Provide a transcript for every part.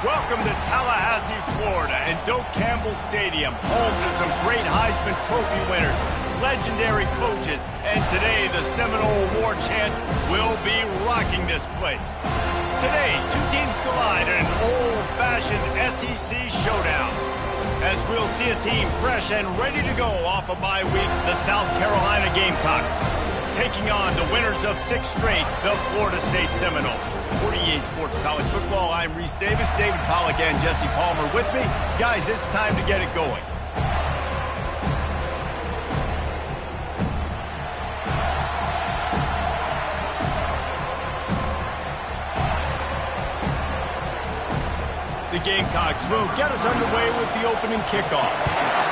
Welcome to Tallahassee, Florida, and Doak Campbell Stadium, home to some great Heisman Trophy winners, legendary coaches, and today the Seminole War Chant will be rocking this place. Today, two teams collide in an old-fashioned SEC showdown, as we'll see a team fresh and ready to go off a bye week, the South Carolina Gamecocks, taking on the winners of 6 straight, the Florida State Seminoles. For EA Sports College Football, I'm Reese Davis, David Pollack, and Jesse Palmer with me. Guys, it's time to get it going. The Gamecocks will get us underway with the opening kickoff.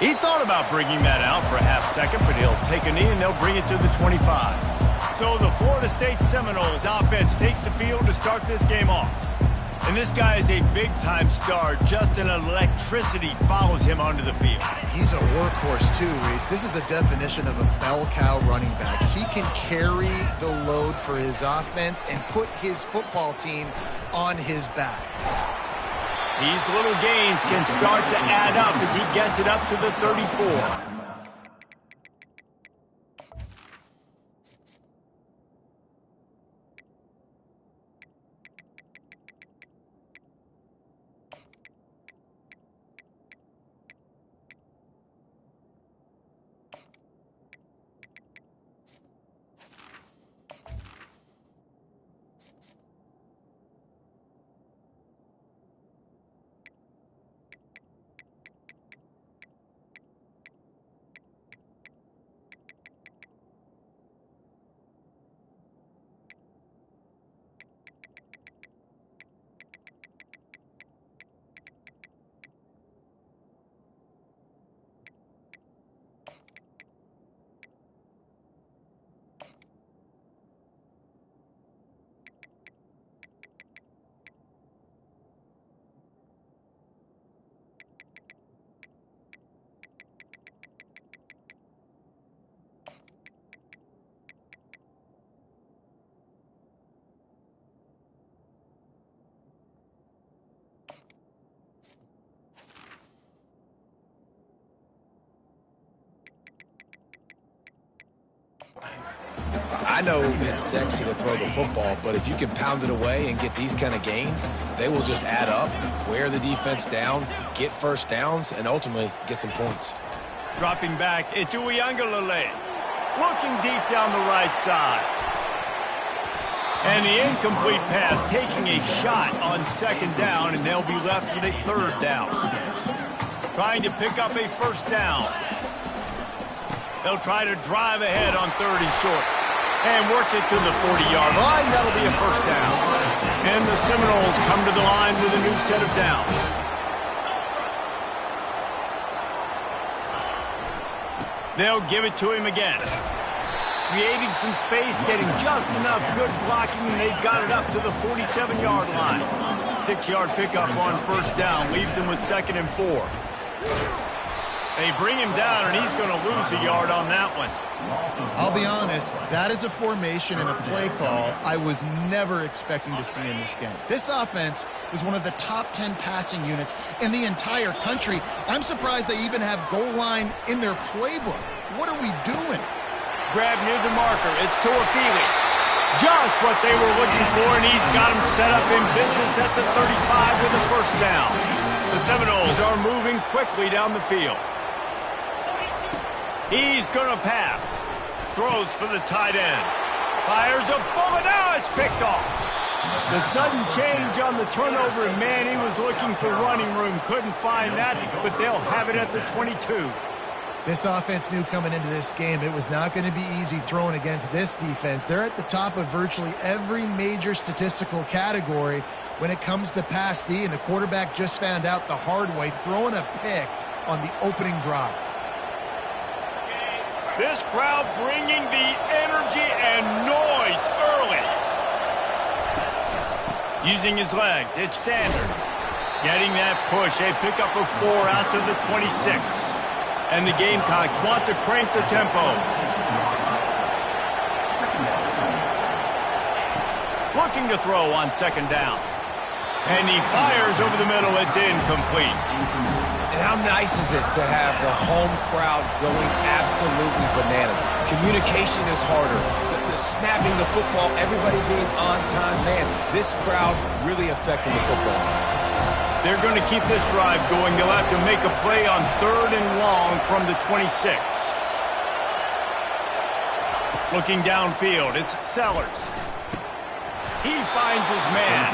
He thought about bringing that out for a half second, but he'll take a knee and they'll bring it to the 25. So the Florida State Seminoles offense takes the field to start this game off. And this guy is a big-time star. Just an electricity follows him onto the field. He's a workhorse too, Reese. This is a definition of a bell cow running back. He can carry the load for his offense and put his football team on his back. These little gains can start to add up as he gets it up to the 34. I know it's sexy to throw the football, but if you can pound it away and get these kind of gains, they will just add up, wear the defense down, get first downs, and ultimately get some points. Dropping back, it's Uiagalelei. Looking deep down the right side. And the incomplete pass, taking a shot on 2nd down, and they'll be left with a 3rd down. Trying to pick up a 1st down. They'll try to drive ahead on 3rd and short. And works it to the 40-yard line. That'll be a 1st down. And the Seminoles come to the line with a new set of downs. They'll give it to him again. Creating some space, getting just enough good blocking, and they've got it up to the 47-yard line. 6-yard pickup on 1st down. Leaves him with 2nd and 4. They bring him down, and he's going to lose a yard on that one. I'll be honest, that is a formation and a play call I was never expecting to see in this game. This offense is one of the top 10 passing units in the entire country. I'm surprised they even have goal line in their playbook. What are we doing? Grab near the marker. It's Tuafili. Just what they were looking for, and he's got him set up in business at the 35 with a 1st down. The Seminoles are moving quickly down the field. He's going to pass. Throws for the tight end. Fires a bullet. Now it's picked off. The sudden change on the turnover, and man, he was looking for running room. Couldn't find that, but they'll have it at the 22. This offense knew coming into this game it was not going to be easy throwing against this defense. They're at the top of virtually every major statistical category when it comes to pass D, and the quarterback just found out the hard way, throwing a pick on the opening drive. This crowd bringing the energy and noise early. Using his legs, it's Sanders. Getting that push, a pickup of 4 out to the 26. And the Gamecocks want to crank the tempo. looking to throw on second down. And he fires over the middle. It's incomplete. And how nice is it to have the home crowd going absolutely bananas? Communication is harder. The snapping the football, everybody being on time. Man, this crowd really affecting the football. They're going to keep this drive going. They'll have to make a play on 3rd and long from the 26. Looking downfield, it's Sellers. He finds his man.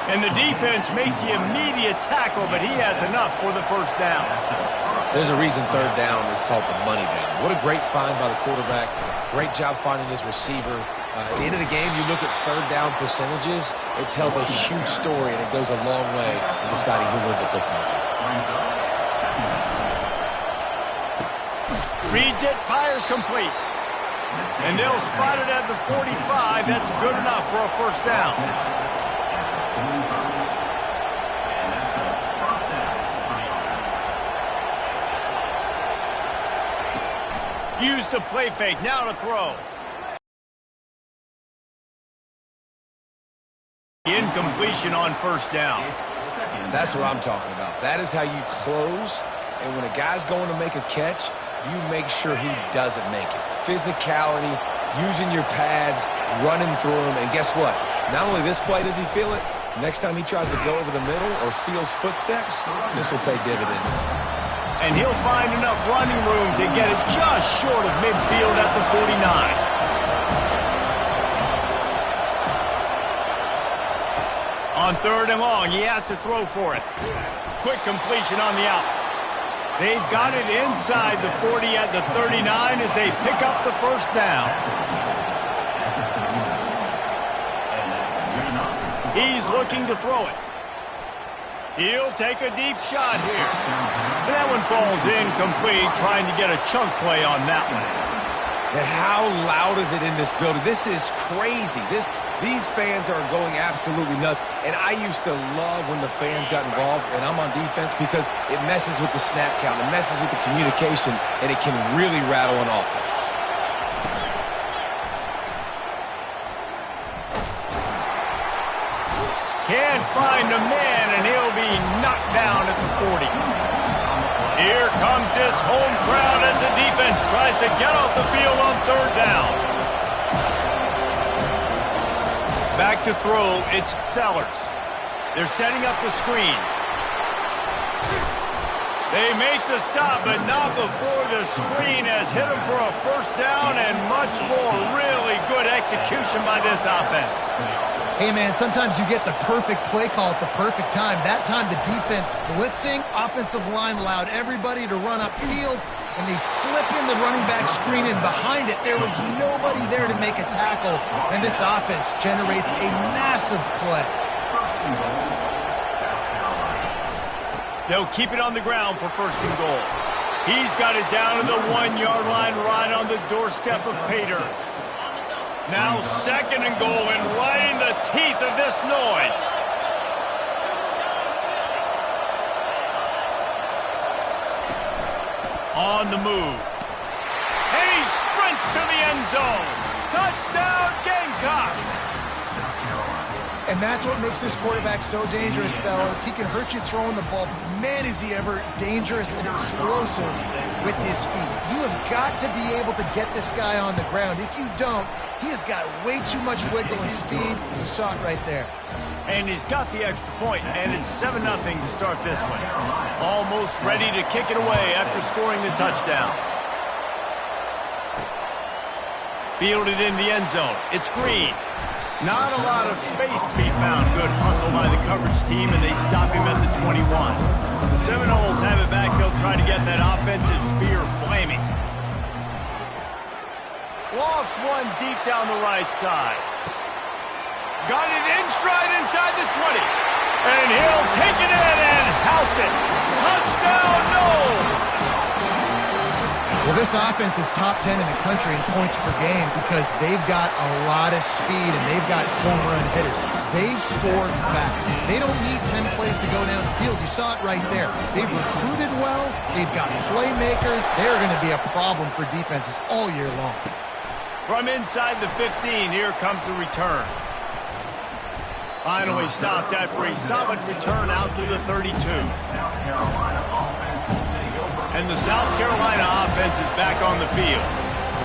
And the defense makes the immediate tackle, but he has enough for the first down. There's a reason 3rd down is called the money down. What a great find by the quarterback. Great job finding his receiver. At the end of the game, you look at 3rd down percentages. It tells a huge story, and it goes a long way in deciding who wins a football game. Reads it, fires complete. And they'll spot it at the 45. That's good enough for a first down. Use the play fake, now to throw. Incompletion on first down. That's what I'm talking about. That is how you close, and when a guy's going to make a catch, you make sure he doesn't make it. Physicality, using your pads, running through him, and guess what? Not only this play does he feel it, next time he tries to go over the middle or feels footsteps, this will pay dividends. And he'll find enough running room to get it just short of midfield at the 49. On 3rd and long, he has to throw for it. Quick completion on the out. They've got it inside the 40 at the 39 as they pick up the first down. He's looking to throw it. He'll take a deep shot here. That one falls incomplete, trying to get a chunk play on that one. And how loud is it in this building? This is crazy. These fans are going absolutely nuts. And I used to love when the fans got involved, and I'm on defense, because it messes with the snap count, it messes with the communication, and it can really rattle an offense. Can't find a man, and he'll be knocked down at the 40. Here comes this home crowd as the defense tries to get off the field on 3rd down. Back to throw, it's Sellers. They're setting up the screen. They make the stop, but not before the screen has hit them for a first down, and much more. Really good execution by this offense. Hey, man, sometimes you get the perfect play call at the perfect time. That time, the defense blitzing, offensive line allowed everybody to run upfield, and they slip in the running back screen, and behind it, there was nobody there to make a tackle, and this offense generates a massive play. They'll keep it on the ground for 1st and goal. He's got it down to the 1-yard line, right on the doorstep of Pater. Now 2nd and goal, and right in the teeth of this noise. On the move. And he sprints to the end zone. Touchdown, Gamecocks! And that's what makes this quarterback so dangerous, fellas. He can hurt you throwing the ball, but man, is he ever dangerous and explosive with his feet. You have got to be able to get this guy on the ground. If you don't, he has got way too much wiggle and speed. You saw it right there. And he's got the extra point, and it's 7-0 to start this one. Almost ready to kick it away after scoring the touchdown. Fielded in the end zone. It's Green. Not a lot of space to be found. Good hustle by the coverage team, and they stop him at the 21. The Seminoles have it back. They'll try to get that offensive spear flaming. Lost one deep down the right side. Got it in stride inside the 20. And he'll take it in and house it. Touchdown, Noles! Well, this offense is top 10 in the country in points per game because they've got a lot of speed and they've got home run hitters. They score fast. They don't need 10 plays to go down the field. You saw it right there. They've recruited well. They've got playmakers. They're going to be a problem for defenses all year long. From inside the 15, here comes the return. Finally stopped after a solid return out to the 32. And the South Carolina offense is back on the field.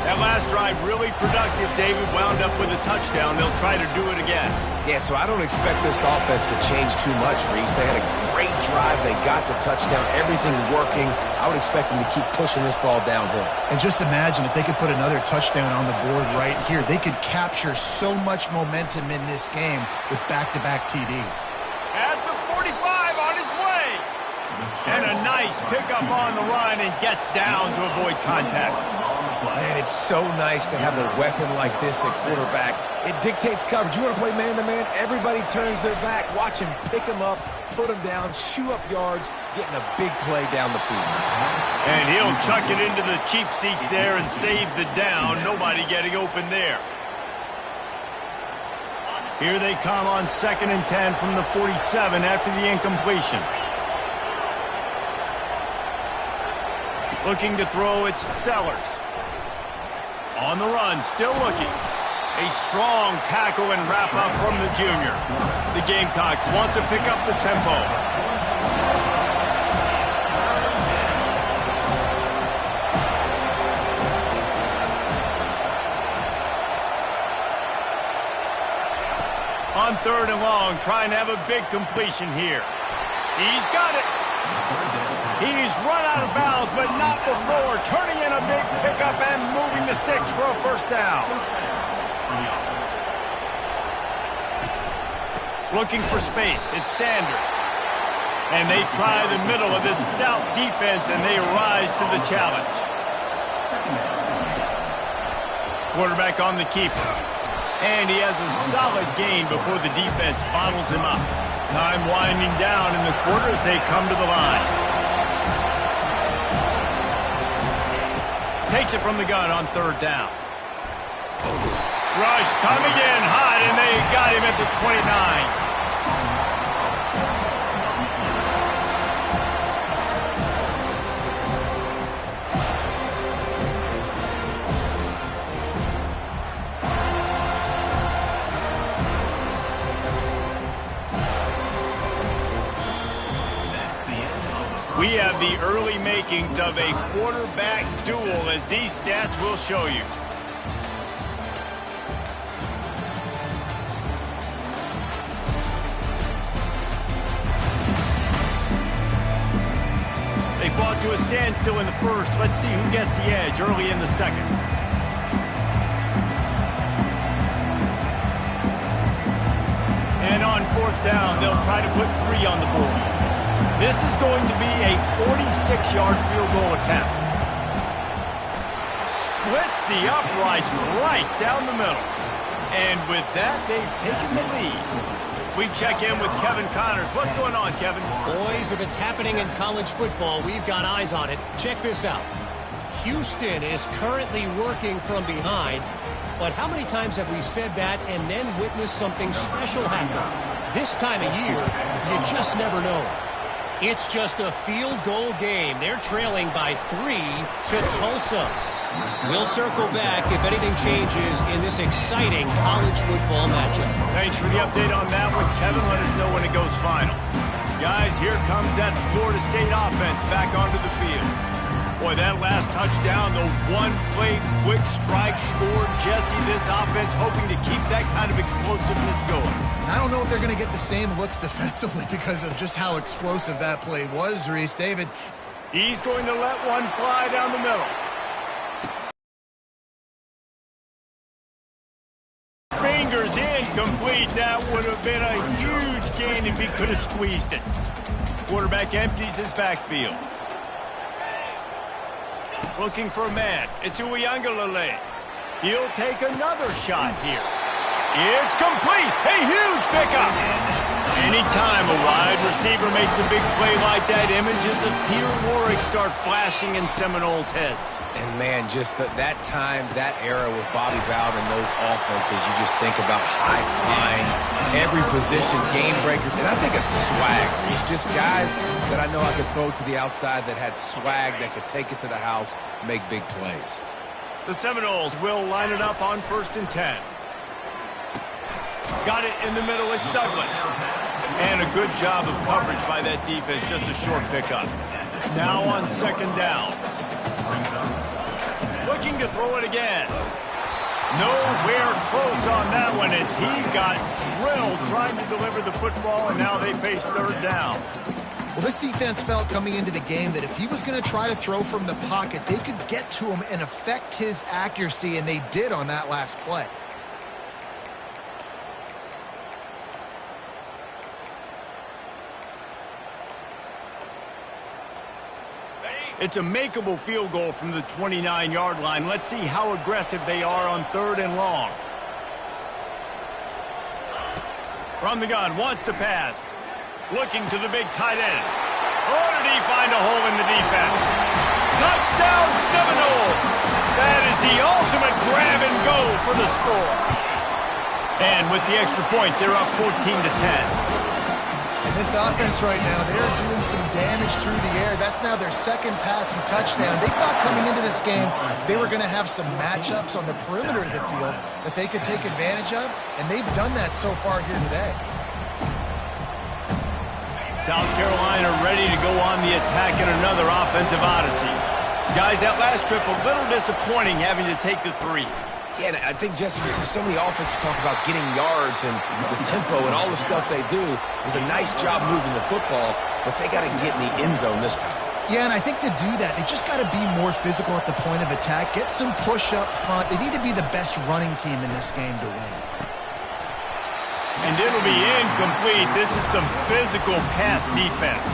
That last drive really productive. David wound up with a touchdown. They'll try to do it again. Yeah, so I don't expect this offense to change too much, Reese. They had a great drive. They got the touchdown. Everything working. I would expect them to keep pushing this ball downhill. And just imagine if they could put another touchdown on the board right here. They could capture so much momentum in this game with back-to-back TDs. At the 45 on his way. And a nice pickup on the run and gets down to avoid contact. Man, it's so nice to have a weapon like this at quarterback. It dictates coverage. You want to play man-to-man? Everybody turns their back. Watch him pick him up, put him down, chew up yards, getting a big play down the field. And he'll chuck it into the cheap seats there and save the down. Nobody getting open there. Here they come on 2nd and 10 from the 47 after the incompletion. Looking to throw, it's Sellers. On the run, still looking. A strong tackle and wrap-up from the junior. The Gamecocks want to pick up the tempo. On 3rd and long, trying to have a big completion here. He's got it. He's run out of bounds, but not before. Turning in a big pickup and moving the sticks for a first down. Looking for space. It's Sanders. And they try the middle of this stout defense, and they rise to the challenge. Quarterback on the keeper. And he has a solid gain before the defense bottles him up. Time winding down in the quarter as they come to the line. Takes it from the gun on 3rd down. Rush coming in hot, and they got him at the 29. We have the early makings of a quarterback duel, as these stats will show you. They fought to a standstill in the first. Let's see who gets the edge early in the second. And on 4th down, they'll try to put 3 on the board. This is going to be a 46-yard field goal attempt. Splits the uprights right down the middle. And with that, they've taken the lead. We check in with Kevin Connors. What's going on, Kevin? Boys, if it's happening in college football, we've got eyes on it. Check this out. Houston is currently working from behind, but how many times have we said that and then witnessed something special happen? This time of year, you just never know. It's just a field goal game. They're trailing by 3 to Tulsa. We'll circle back if anything changes in this exciting college football matchup. Thanks for the update on that one, Kevin. Let us know when it goes final. Guys, here comes that Florida State offense back onto the field. Boy, that last touchdown, the one-play quick strike scored. Jesse, this offense hoping to keep that kind of explosiveness going. I don't know if they're going to get the same looks defensively because of just how explosive that play was, Reese. David. He's going to let one fly down the middle. Fingers incomplete. That would have been a huge gain if he could have squeezed it. Quarterback empties his backfield. Looking for a man. It's Uiagalelei. He'll take another shot here. It's complete. A huge pickup. Anytime a wide receiver makes a big play like that, images of Peter Warwick start flashing in Seminoles' heads. And, man, just that time, that era with Bobby Bowden and those offenses, you just think about high-flying, every position, game breakers, and I think a swag. It's just guys that I know I could throw to the outside that had swag, that could take it to the house, make big plays. The Seminoles will line it up on 1st and 10. Got it in the middle. It's Douglas. And a good job of coverage by that defense. Just a short pickup. Now on second down. Looking to throw it again. Nowhere close on that one as he got drilled trying to deliver the football, and now they face third down. Well, this defense felt coming into the game that if he was going to try to throw from the pocket, they could get to him and affect his accuracy, and they did on that last play. It's a makeable field goal from the 29-yard line. Let's see how aggressive they are on third and long. From the gun, wants to pass. Looking to the big tight end. Oh, did he find a hole in the defense? Touchdown Seminoles! That is the ultimate grab and go for the score. And with the extra point, they're up 14-10. And this offense right now, they're doing some damage through the air. That's now their second passing touchdown. They thought coming into this game they were going to have some matchups on the perimeter of the field that they could take advantage of, and they've done that so far here today. South Carolina ready to go on the attack in another offensive odyssey. Guys, that last trip a little disappointing having to take the 3. Yeah, and I think, Jesse, you see so many offenses talk about getting yards and the tempo and all the stuff they do. It was a nice job moving the football, but they got to get in the end zone this time. Yeah, and I think to do that, they just got to be more physical at the point of attack, get some push up front. They need to be the best running team in this game to win. And it'll be incomplete. This is some physical pass defense.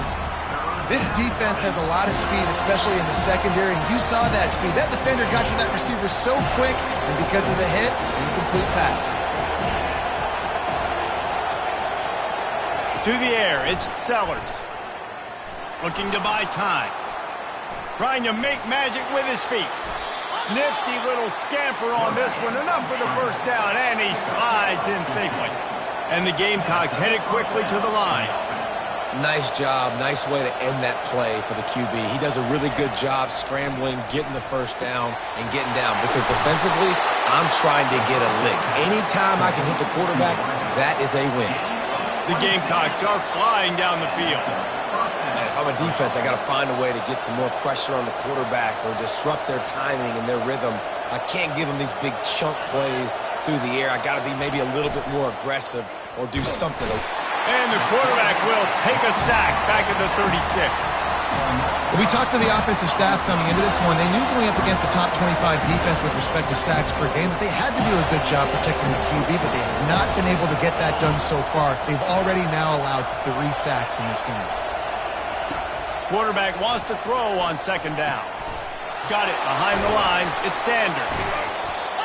This defense has a lot of speed, especially in the secondary, and you saw that speed. That defender got to that receiver so quick, and because of the hit, incomplete pass. To the air, it's Sellers. Looking to buy time. Trying to make magic with his feet. Nifty little scamper on this one. Enough for the first down, and he slides in safely. And the Gamecocks headed quickly to the line. Nice job. Nice way to end that play for the QB. He does a really good job scrambling, getting the first down, and getting down. Because defensively, I'm trying to get a lick. Anytime I can hit the quarterback, that is a win. The Gamecocks are flying down the field. And if I'm a defense, I got to find a way to get some more pressure on the quarterback or disrupt their timing and their rhythm. I can't give them these big chunk plays through the air. I got to be maybe a little bit more aggressive or do something. And the quarterback will take a sack back at the 36. We talked to the offensive staff coming into this one. They knew going up against the top 25 defense with respect to sacks per game that they had to do a good job protecting the QB, but they have not been able to get that done so far. They've already now allowed 3 sacks in this game. Quarterback wants to throw on second down. Got it behind the line. It's Sanders.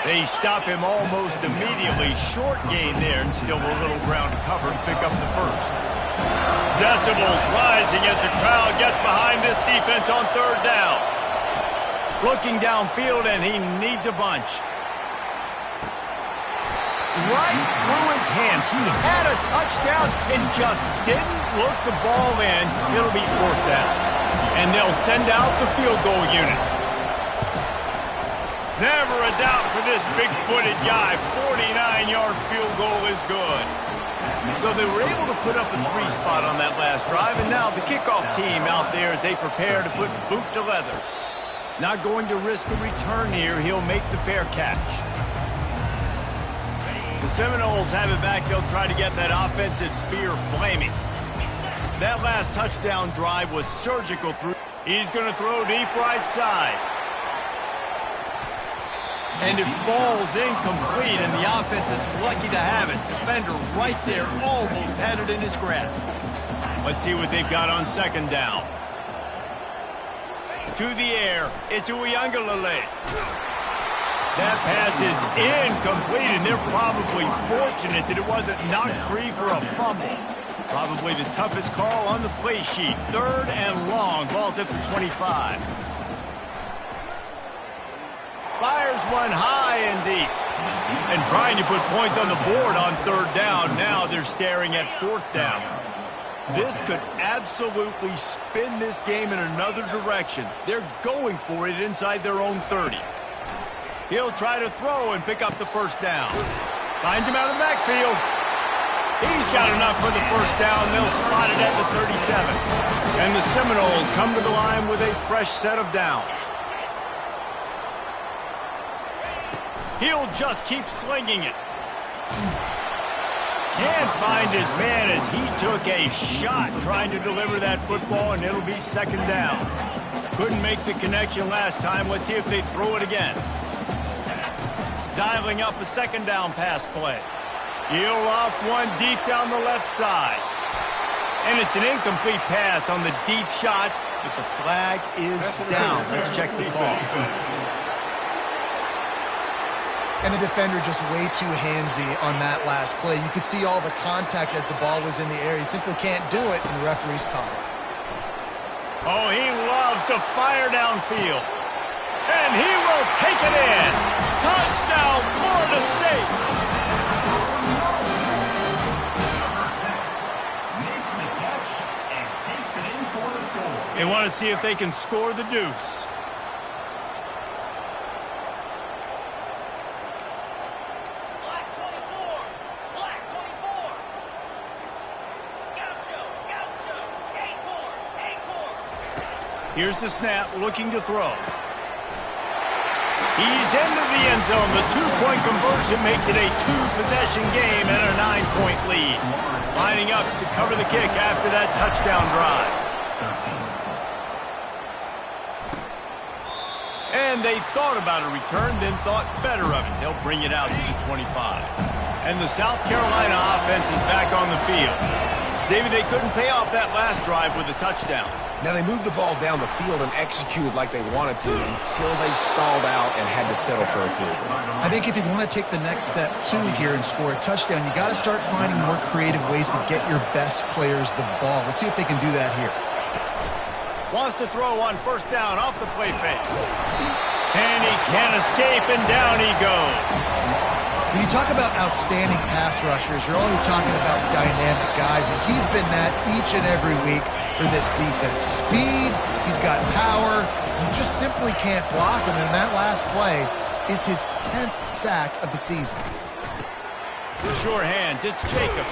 They stop him almost immediately. Short gain there and still a little ground to cover to pick up the first. Decibels rising as the crowd gets behind this defense on third down. Looking downfield, and he needs a bunch. Right through his hands. He had a touchdown and just didn't look the ball in. It'll be fourth down. And they'll send out the field goal unit. Never a doubt for this big-footed guy. 49-yard field goal is good. So they were able to put up a 3 spot on that last drive, and now the kickoff team out there as they prepare to put boot to leather. Not going to risk a return here. He'll make the fair catch. The Seminoles have it back. They'll try to get that offensive spear flaming. That last touchdown drive was surgical through. He's going to throw deep right side. And it falls incomplete, and the offense is lucky to have it. Defender right there almost had it in his grasp. Let's see what they've got on second down. To the air, it's Uiagalelei. That pass is incomplete, and they're probably fortunate that it wasn't knocked free for a fumble. Probably the toughest call on the play sheet. Third and long, ball's at the 25. Fires one high and deep. And trying to put points on the board on third down. Now they're staring at fourth down. This could absolutely spin this game in another direction. They're going for it inside their own 30. He'll try to throw and pick up the first down. Finds him out of the backfield. He's got enough for the first down. They'll spot it at the 37. And the Seminoles come to the line with a fresh set of downs. He'll just keep slinging it. Can't find his man as he took a shot trying to deliver that football, and it'll be second down. Couldn't make the connection last time. Let's see if they throw it again. Dialing up a second down pass play. He'll off one deep down the left side. And it's an incomplete pass on the deep shot, but the flag is down. Let's check the call. And the defender just way too handsy on that last play. You could see all the contact as the ball was in the air. He simply can't do it, and the referee's caught it. Oh, he loves to fire downfield. And he will take it in. Touchdown, Florida State. They want to see if they can score the deuce. Here's the snap, looking to throw. He's into the end zone. The two-point conversion makes it a two-possession game and a 9-point lead. Lining up to cover the kick after that touchdown drive. And they thought about a return, then thought better of it. They'll bring it out to the 25. And the South Carolina offense is back on the field. David, they couldn't pay off that last drive with a touchdown. Now, they moved the ball down the field and executed like they wanted to until they stalled out and had to settle for a field goal. I think if you want to take the next step, too, here and score a touchdown, you got to start finding more creative ways to get your best players the ball. Let's see if they can do that here. Wants to throw on first down off the play fake. And he can't escape, and down he goes. When you talk about outstanding pass rushers, you're always talking about dynamic guys, and he's been that each and every week for this defense. Speed, he's got power, you just simply can't block him, and that last play is his 10th sack of the season. Sure hands, it's Jacob.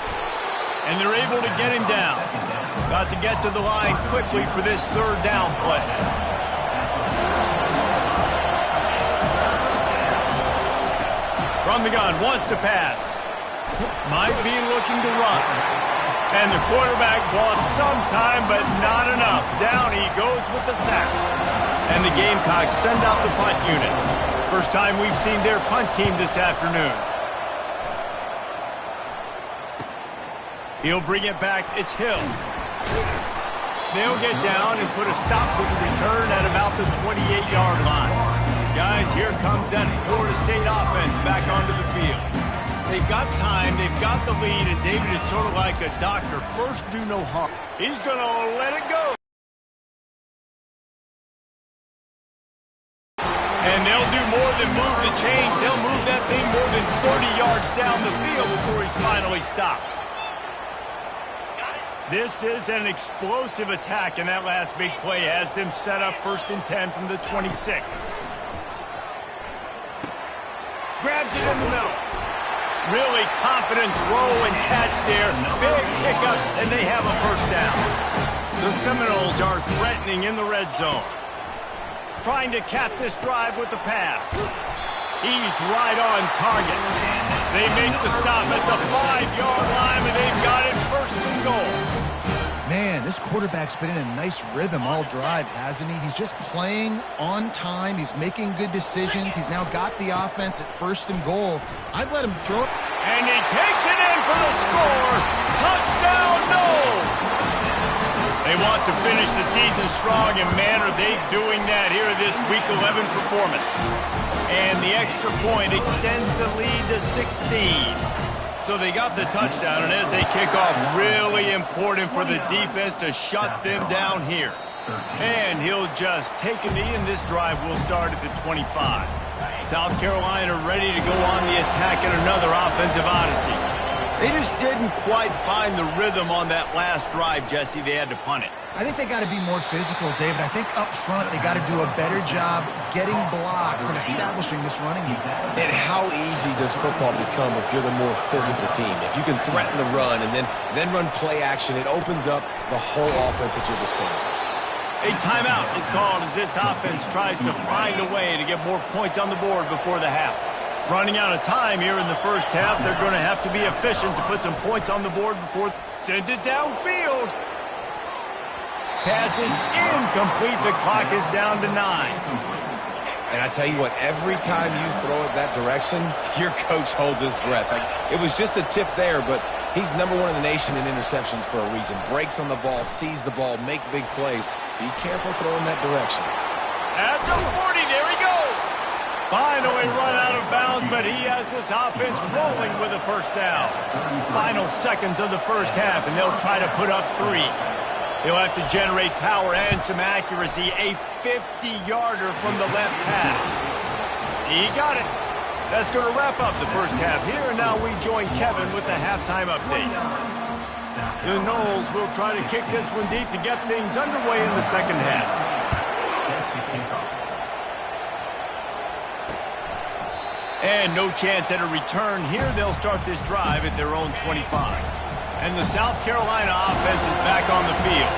And they're able to get him down. Got to get to the line quickly for this third down play. From the gun, wants to pass. Might be looking to run. And the quarterback bought some time, but not enough. Down he goes with the sack. And the Gamecocks send out the punt unit. First time we've seen their punt team this afternoon. He'll bring it back. It's Hill. They'll get down and put a stop to the return at about the 28-yard line. Guys, here comes that Florida State offense back onto the field. They've got time, they've got the lead, and David is sort of like a doctor. First, do no harm. He's going to let it go. And they'll do more than move the chains. They'll move that thing more than 30 yards down the field before he's finally stopped. This is an explosive attack, and that last big play has them set up 1st and 10 from the 26. Grabs it in the middle. Really confident throw and catch there. Big pickup, and they have a first down. The Seminoles are threatening in the red zone. Trying to cap this drive with the pass. He's right on target. They make the stop at the 5-yard line, and they've got it 1st and goal. Man, this quarterback's been in a nice rhythm all drive, hasn't he? He's just playing on time. He's making good decisions. He's now got the offense at 1st and goal. I'd let him throw it. And he takes it in for the score. Touchdown, no! They want to finish the season strong, and man, are they doing that here in this Week 11 performance. And the extra point extends the lead to 16. So they got the touchdown, and as they kick off, really important for the defense to shut them down here. And he'll just take a knee, and this drive will start at the 25. South Carolina ready to go on the attack in another offensive odyssey. They just didn't quite find the rhythm on that last drive, Jesse. They had to punt it. I think they got to be more physical, David. I think up front they got to do a better job getting blocks and establishing this running game. And how easy does football become if you're the more physical team? If you can threaten the run and then run play action, it opens up the whole offense at your disposal. A timeout is called as this offense tries to find a way to get more points on the board before the half. Running out of time here in the first half, they're going to have to be efficient to put some points on the board before sends it downfield. Pass is incomplete. The clock is down to 9. And I tell you what, every time you throw it that direction, your coach holds his breath. Like, it was just a tip there, but he's #1 in the nation in interceptions for a reason. Breaks on the ball, sees the ball, make big plays. Be careful throwing that direction. At the 40, there he goes. Finally run out of bounds, but he has this offense rolling with a first down. Final seconds of the first half, and they'll try to put up 3. He'll have to generate power and some accuracy. A 50-yarder from the left hash. He got it. That's going to wrap up the first half here, and now we join Kevin with the halftime update. The Noles will try to kick this one deep to get things underway in the second half. And no chance at a return here. They'll start this drive at their own 25. And the South Carolina offense is back on the field.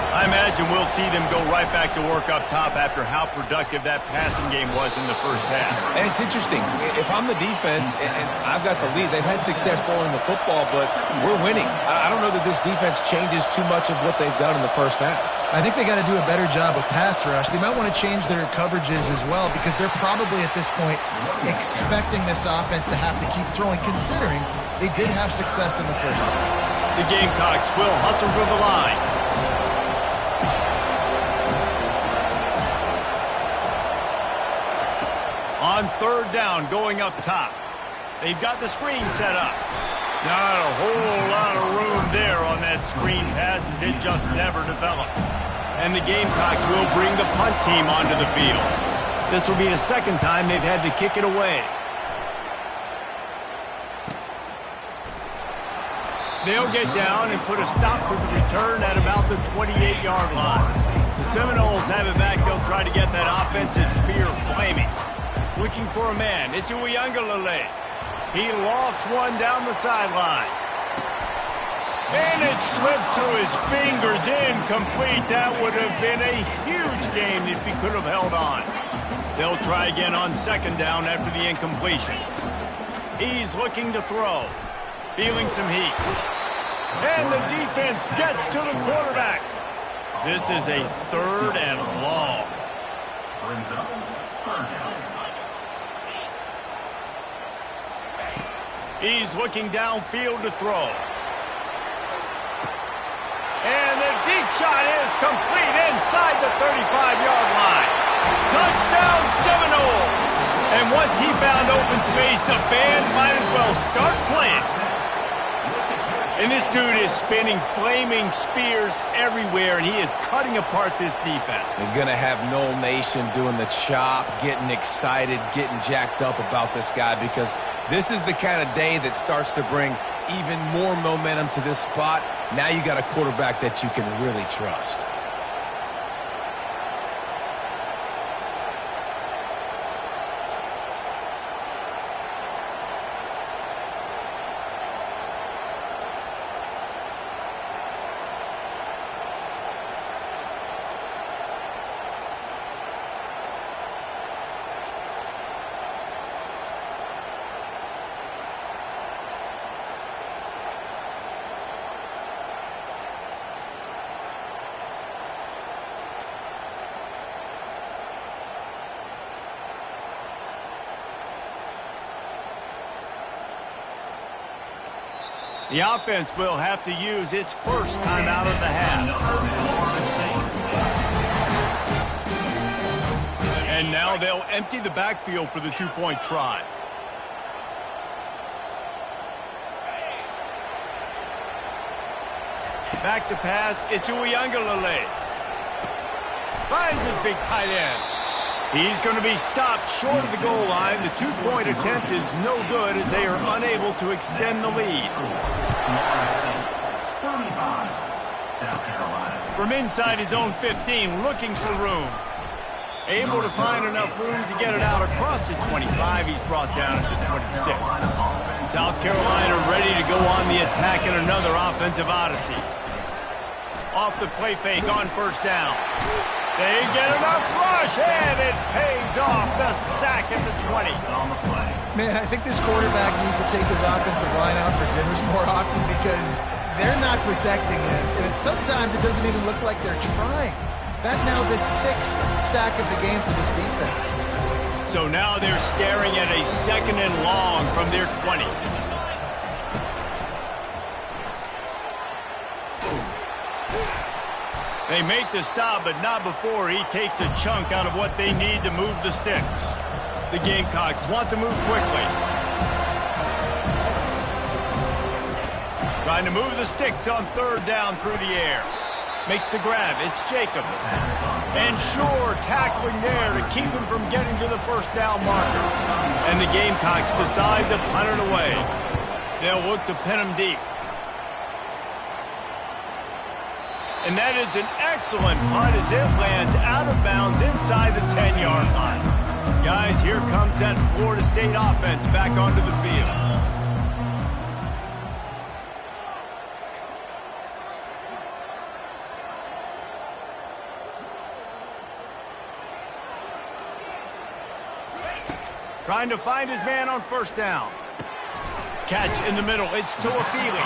I imagine we'll see them go right back to work up top after how productive that passing game was in the first half. And it's interesting. If I'm the defense and I've got the lead, they've had success throwing the football, but we're winning. I don't know that this defense changes too much of what they've done in the first half. I think they got to do a better job with pass rush. They might want to change their coverages as well because they're probably at this point expecting this offense to have to keep throwing, considering they did have success in the first half. The Gamecocks will hustle to the line. On third down, going up top. They've got the screen set up. Not a whole lot of room there on that screen pass as it just never developed. And the Gamecocks will bring the punt team onto the field. This will be the second time they've had to kick it away. They'll get down and put a stop to the return at about the 28-yard line. The Seminoles have it back. They'll try to get that offensive spear flaming. Looking for a man. It's Uiagalelei. He lofts one down the sideline. And it slips through his fingers. Incomplete. That would have been a huge game if he could have held on. They'll try again on second down after the incompletion. He's looking to throw. Feeling some heat. And the defense gets to the quarterback. This is a 3rd and long. He's looking downfield to throw. And the deep shot is complete inside the 35-yard line. Touchdown Seminoles! And once he found open space, the band might as well start playing. And this dude is spinning flaming spears everywhere, and he is cutting apart this defense. They're going to have Nole Nation doing the chop, getting excited, getting jacked up about this guy, because this is the kind of day that starts to bring even more momentum to this spot. Now you got a quarterback that you can really trust. The offense will have to use its first timeout of the half. And now they'll empty the backfield for the two-point try. Back to pass, it's Uiagalelei. Finds his big tight end. He's going to be stopped short of the goal line. The two-point attempt is no good as they are unable to extend the lead. from inside his own 15, looking for room. Able to find enough room to get it out across the 25. He's brought down at the 26. South Carolina ready to go on the attack in another offensive odyssey. Off the play fake on first down. They get enough rush, and it pays off. The sack at the 20. Man, I think this quarterback needs to take his offensive line out for dinners more often because they're not protecting him. And sometimes it doesn't even look like they're trying. That now the 6th sack of the game for this defense. So now they're staring at a 2nd and long from their 20. They make the stop, but not before he takes a chunk out of what they need to move the sticks. The Gamecocks want to move quickly. Trying to move the sticks on 3rd down through the air. Makes the grab. It's Jacobs. And Shore tackling there to keep him from getting to the 1st down marker. And the Gamecocks decide to punt it away. They'll look to pin him deep. And that is an excellent punt as it lands out of bounds inside the 10-yard line. Guys, here comes that Florida State offense back onto the field. Trying to find his man on 1st down. Catch in the middle. It's Toafili.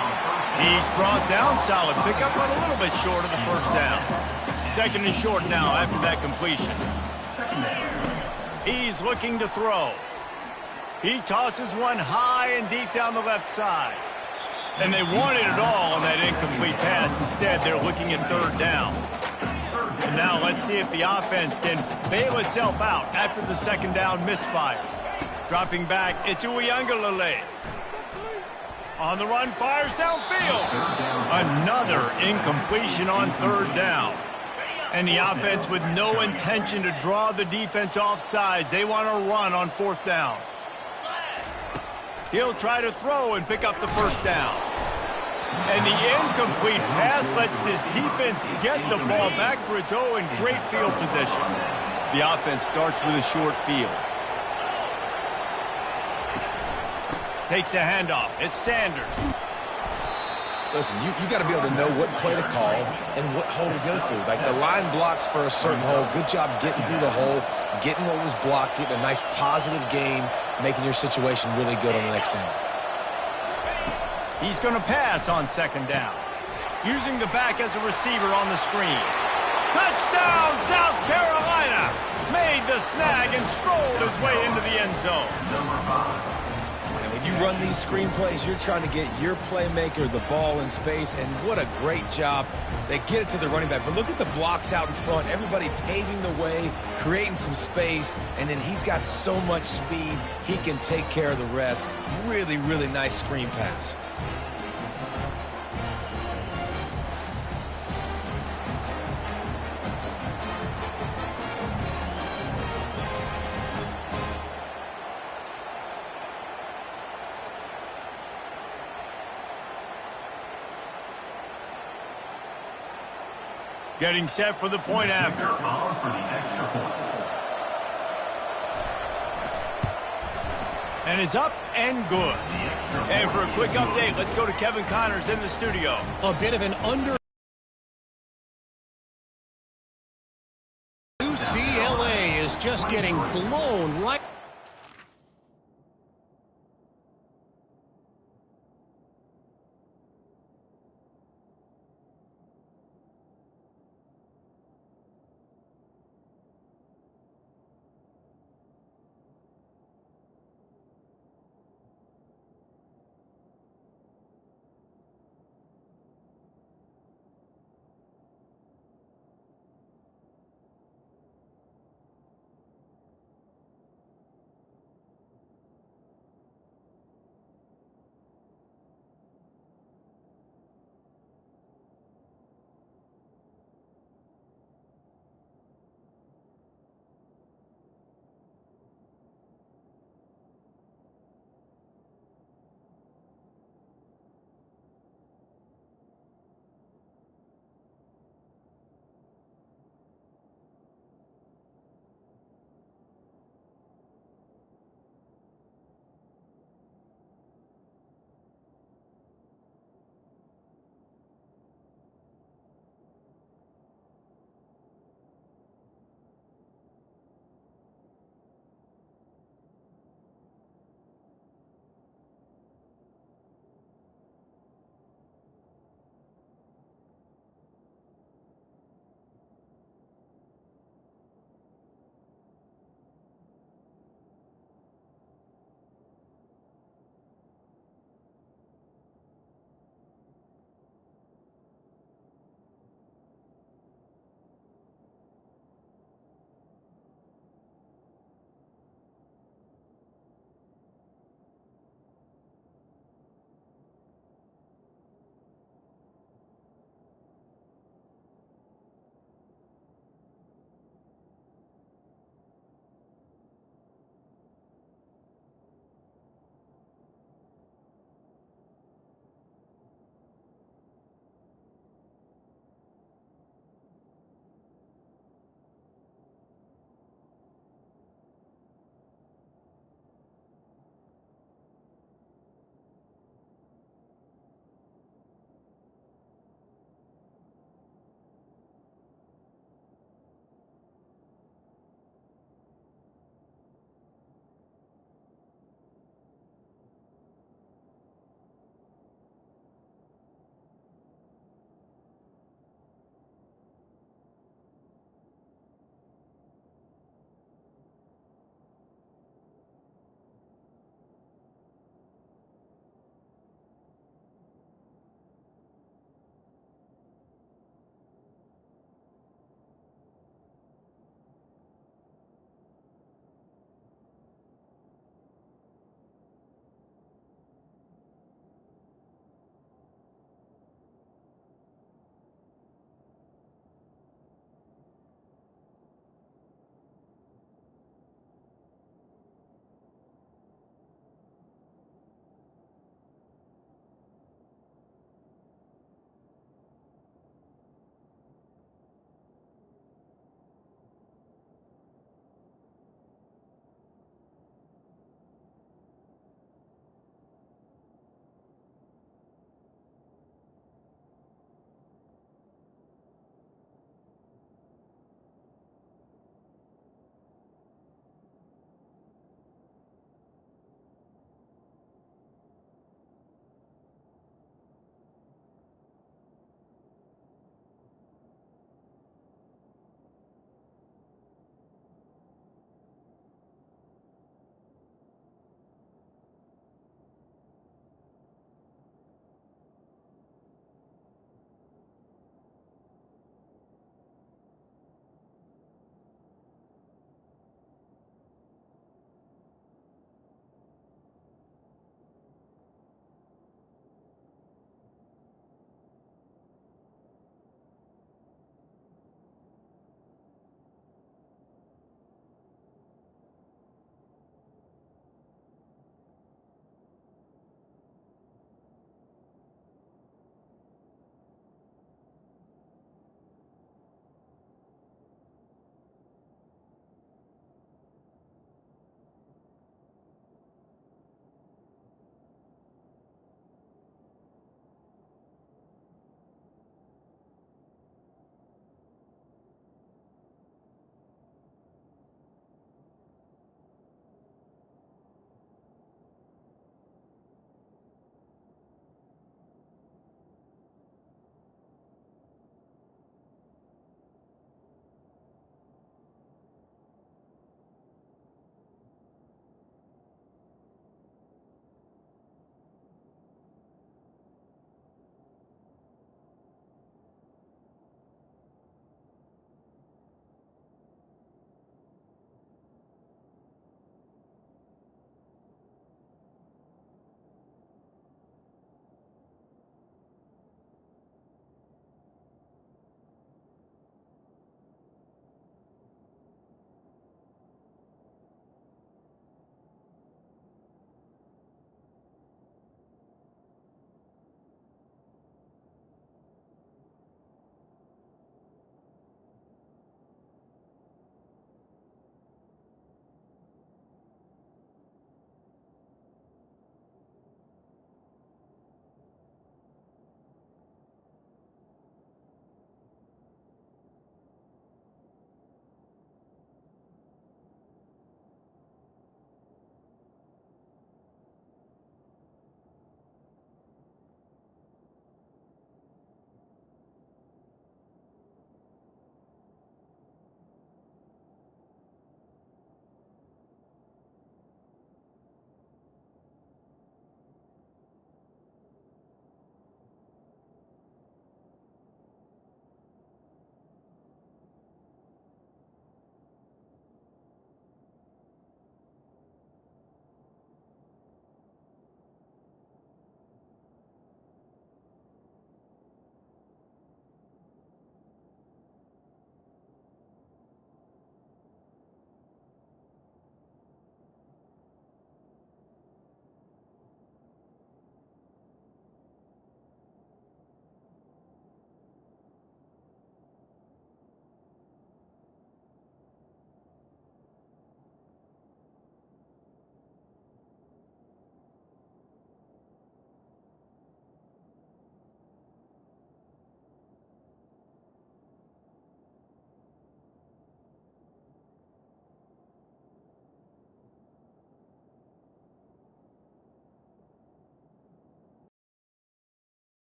He's brought down. Solid pickup, but a little bit short of the 1st down. 2nd and short now after that completion. He's looking to throw. He tosses one high and deep down the left side. And they wanted it all on that incomplete pass. Instead, they're looking at 3rd down. And now let's see if the offense can bail itself out after the 2nd down misfire. Dropping back, it's Uiagalelei. On the run, fires downfield. Another incompletion on 3rd down. And the offense with no intention to draw the defense off sides. They want to run on 4th down. He'll try to throw and pick up the 1st down. And the incomplete pass lets this defense get the ball back for its own great field position. The offense starts with a short field. Takes the handoff. It's Sanders. Listen, you got to be able to know what play to call and what hole to go through. Like the line blocks for a certain hole. Good job getting through the hole, getting what was blocked, getting a nice positive gain, making your situation really good on the next down. He's going to pass on 2nd down. Using the back as a receiver on the screen. Touchdown, South Carolina! Made the snag and strolled his way into the end zone. You run these screen plays, you're trying to get your playmaker the ball in space, and what a great job. They get it to the running back, but look at the blocks out in front. Everybody paving the way, creating some space, and then he's got so much speed, he can take care of the rest. Really, really nice screen pass. Getting set for the point after. And it's up and good. And for a quick update, let's go to Kevin Connors in the studio. A bit of an under. UCLA is just getting blown right.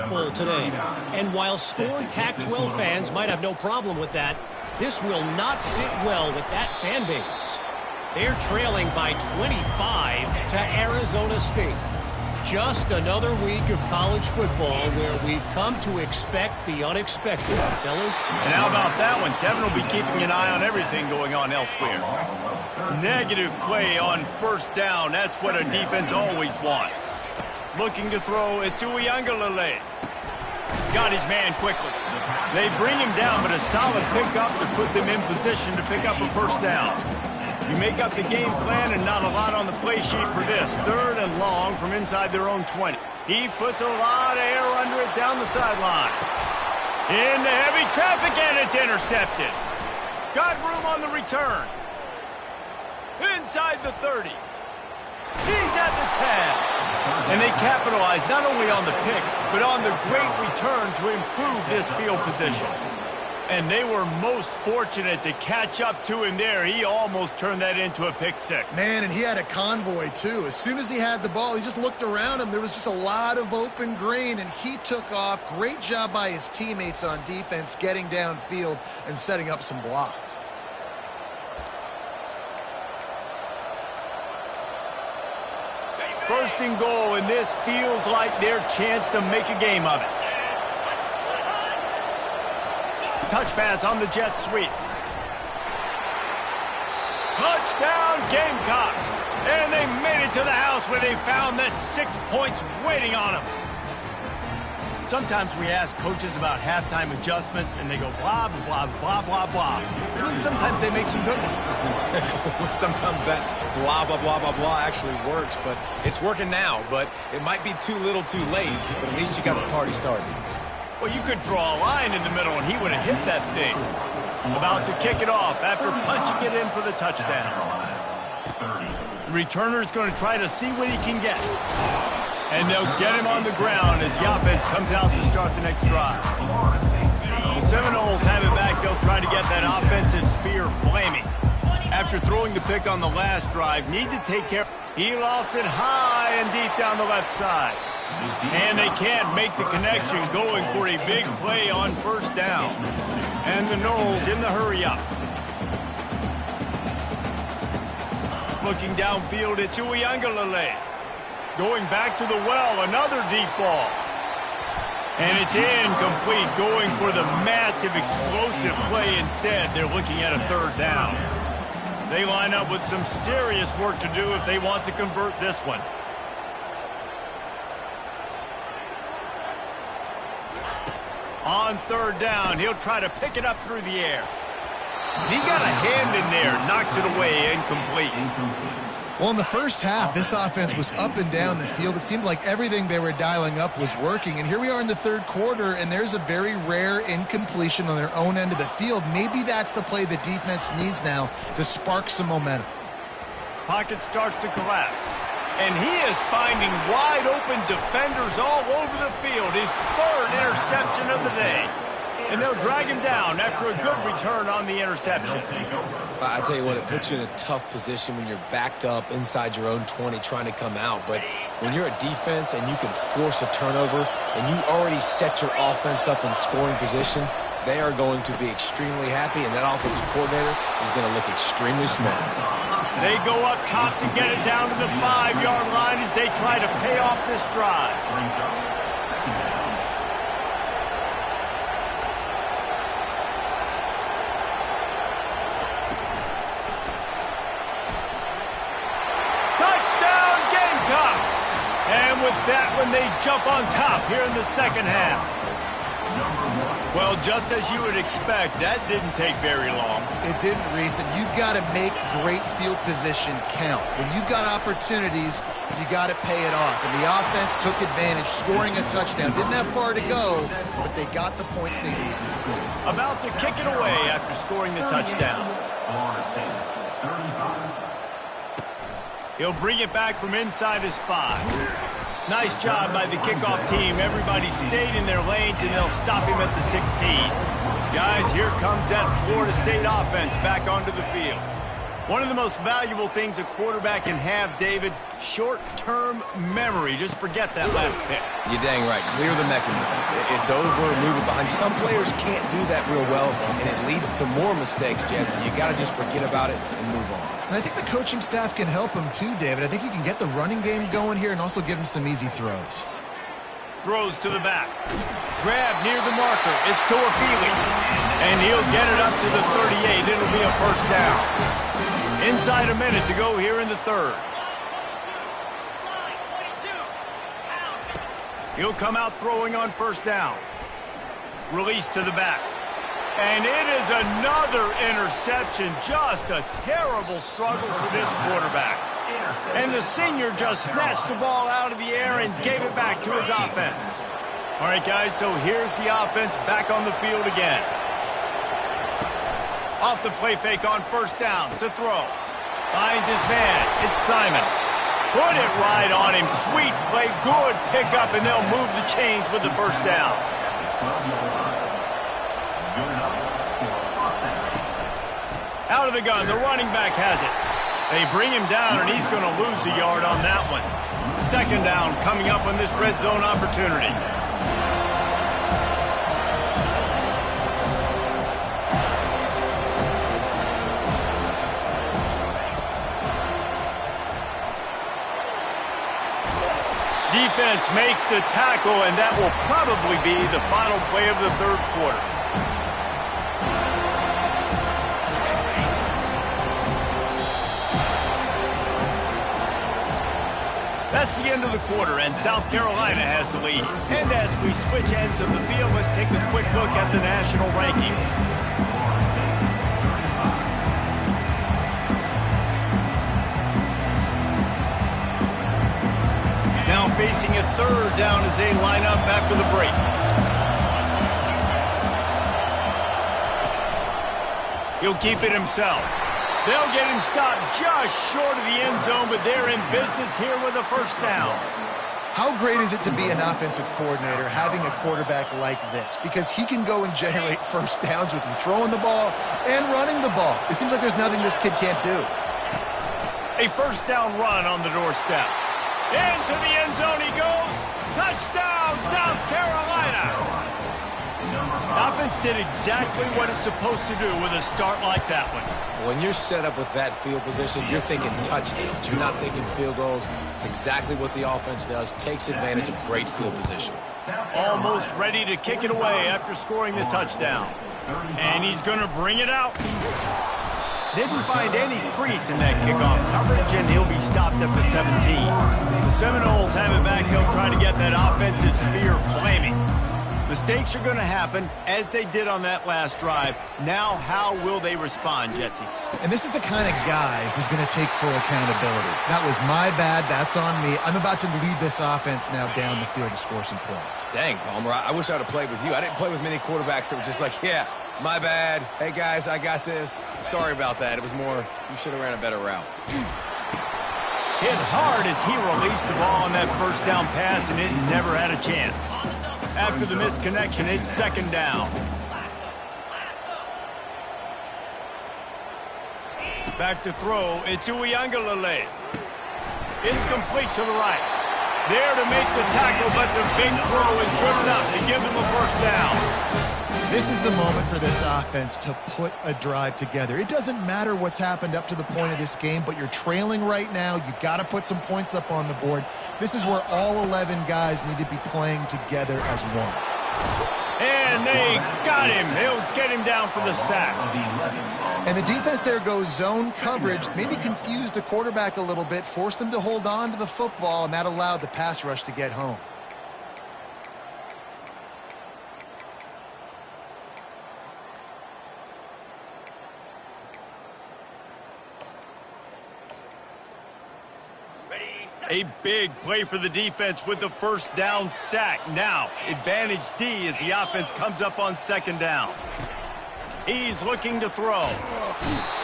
Bowl today. And while scorned Pac-12 fans might have no problem with that, this will not sit well with that fan base. They're trailing by 25 to Arizona State. Just another week of college football where we've come to expect the unexpected, fellas. And how about that one? Kevin will be keeping an eye on everything going on elsewhere. Negative play on first down. That's what a defense always wants. Looking to throw, it's Uiagalelei. Got his man quickly. They bring him down, but a solid pickup to put them in position to pick up a first down. You make up the game plan and not a lot on the play sheet for this. 3rd and long from inside their own 20. He puts a lot of air under it down the sideline. Into heavy traffic, and it's intercepted. Got room on the return. Inside the 30. He's at the 10. And they capitalize not only on the pick, but on the great return to improve this field position. And they were most fortunate to catch up to him there. He almost turned that into a pick six. Man, and he had a convoy, too. As soon as he had the ball, he just looked around him. There was just a lot of open green, and he took off. Great job by his teammates on defense, getting downfield and setting up some blocks. First and goal, and this feels like their chance to make a game of it. Touch pass on the jet sweep. Touchdown, Gamecocks. And they made it to the house where they found that 6 points waiting on them. Sometimes we ask coaches about halftime adjustments, and they go blah, blah, blah, blah, blah. And then sometimes they make some good ones. Sometimes that blah, blah, blah, blah, blah actually works, but it's working now. But it might be too little too late, but at least you got the party started. Well, you could draw a line in the middle, and he would have hit that thing. About to kick it off after punching it in for the touchdown. The returner's going to try to see what he can get. And they'll get him on the ground as the offense comes out to start the next drive. The Seminoles have it back. They'll try to get that offensive spear flaming. After throwing the pick on the last drive, need to take care. He lost it high and deep down the left side. And they can't make the connection, going for a big play on first down. And the Noles in the hurry-up. Looking downfield, it's Uiagalelei. Going back to the well, another deep ball. And it's incomplete, going for the massive explosive play instead. They're looking at a 3rd down. They line up with some serious work to do if they want to convert this one. On 3rd down, he'll try to pick it up through the air. He got a hand in there, knocks it away, incomplete. Well, in the first half, this offense was up and down the field. It seemed like everything they were dialing up was working. And here we are in the 3rd quarter, and there's a very rare incompletion on their own end of the field. Maybe that's the play the defense needs now to spark some momentum. Pocket starts to collapse. And he is finding wide-open defenders all over the field. His 3rd interception of the day. And they'll drag him down after a good return on the interception. I tell you what, it puts you in a tough position when you're backed up inside your own 20 trying to come out. But when you're a defense and you can force a turnover and you already set your offense up in scoring position, they are going to be extremely happy, and that offensive coordinator is going to look extremely smart. They go up top to get it down to the 5-yard line as they try to pay off this drive. Touchdown, Gamecocks! And with that one, they jump on top here in the 2nd half. Well, just as you would expect, that didn't take very long. It didn't, Reese, and you've got to make great field position count. When you've got opportunities, you got to pay it off. And the offense took advantage, scoring a touchdown. Didn't have far to go, but they got the points they needed. About to kick it away after scoring the touchdown. He'll bring it back from inside his 5. Nice job by the kickoff team. Everybody stayed in their lanes, and they'll stop him at the 16. Guys, here comes that Florida State offense back onto the field. One of the most valuable things a quarterback can have, David, short-term memory. Just forget that last pick. You're dang right. Clear the mechanism. It's over, move it behind you. Some players can't do that real well, and it leads to more mistakes, Jesse. You got to just forget about it and move on. And I think the coaching staff can help him too, David. I think you can get the running game going here and also give him some easy throws. Throws to the back. Grab near the marker. It's Toafili. And he'll get it up to the 38. It'll be a first down. Inside a minute to go here in the third. He'll come out throwing on first down. Release to the back. And it is another interception. Just a terrible struggle for this quarterback. And the senior just snatched the ball out of the air and gave it back to his offense. All right, guys, so here's the offense back on the field again. Off the play fake on first down to throw. Finds his man. It's Simon. Put it right on him. Sweet play. Good pickup, and they'll move the chains with the first down. Out of the gun. The running back has it. They bring him down, and he's going to lose a yard on that one. Second down coming up on this red zone opportunity. Defense makes the tackle, and that will probably be the final play of the third quarter. That's the end of the quarter, and South Carolina has the lead. And as we switch ends of the field, let's take a quick look at the national rankings. Now facing a third down as they line up after the break. He'll keep it himself. They'll get him stopped just short of the end zone, but they're in business here with a first down. How great is it to be an offensive coordinator having a quarterback like this? Because he can go and generate first downs with you throwing the ball and running the ball. It seems like there's nothing this kid can't do. A first down run on the doorstep. Into the end zone he goes. Touchdown, South Carolina. Offense did exactly what it's supposed to do with a start like that one. When you're set up with that field position, you're thinking touchdowns. You're not thinking field goals. It's exactly what the offense does. Takes advantage of great field position. Almost ready to kick it away after scoring the touchdown. And he's going to bring it out. Didn't find any crease in that kickoff coverage, and he'll be stopped at the 17. The Seminoles have it back. They'll try to get that offensive spear flaming. Mistakes are going to happen, as they did on that last drive. Now, how will they respond, Jesse? And this is the kind of guy who's going to take full accountability. That was my bad. That's on me. I'm about to lead this offense now down the field and score some points. Dang, Palmer, I wish I would have played with you. I didn't play with many quarterbacks that were just like, yeah, my bad. Hey, guys, I got this. Sorry about that. It was more, you should have ran a better route. Hit hard as he released the ball on that first down pass, and it never had a chance. After the misconnection, it's second down. Back to throw. It's Uiagalelei. It's complete to the right. There to make the tackle, but the big throw is good enough to give them a first down. This is the moment for this offense to put a drive together. It doesn't matter what's happened up to the point of this game, but you're trailing right now. You've got to put some points up on the board. This is where all 11 guys need to be playing together as one. And they got him. They'll get him down for the sack. And the defense there goes zone coverage, maybe confused the quarterback a little bit, forced him to hold on to the football, and that allowed the pass rush to get home. A big play for the defense with the first down sack. Now, advantage D as the offense comes up on second down. He's looking to throw.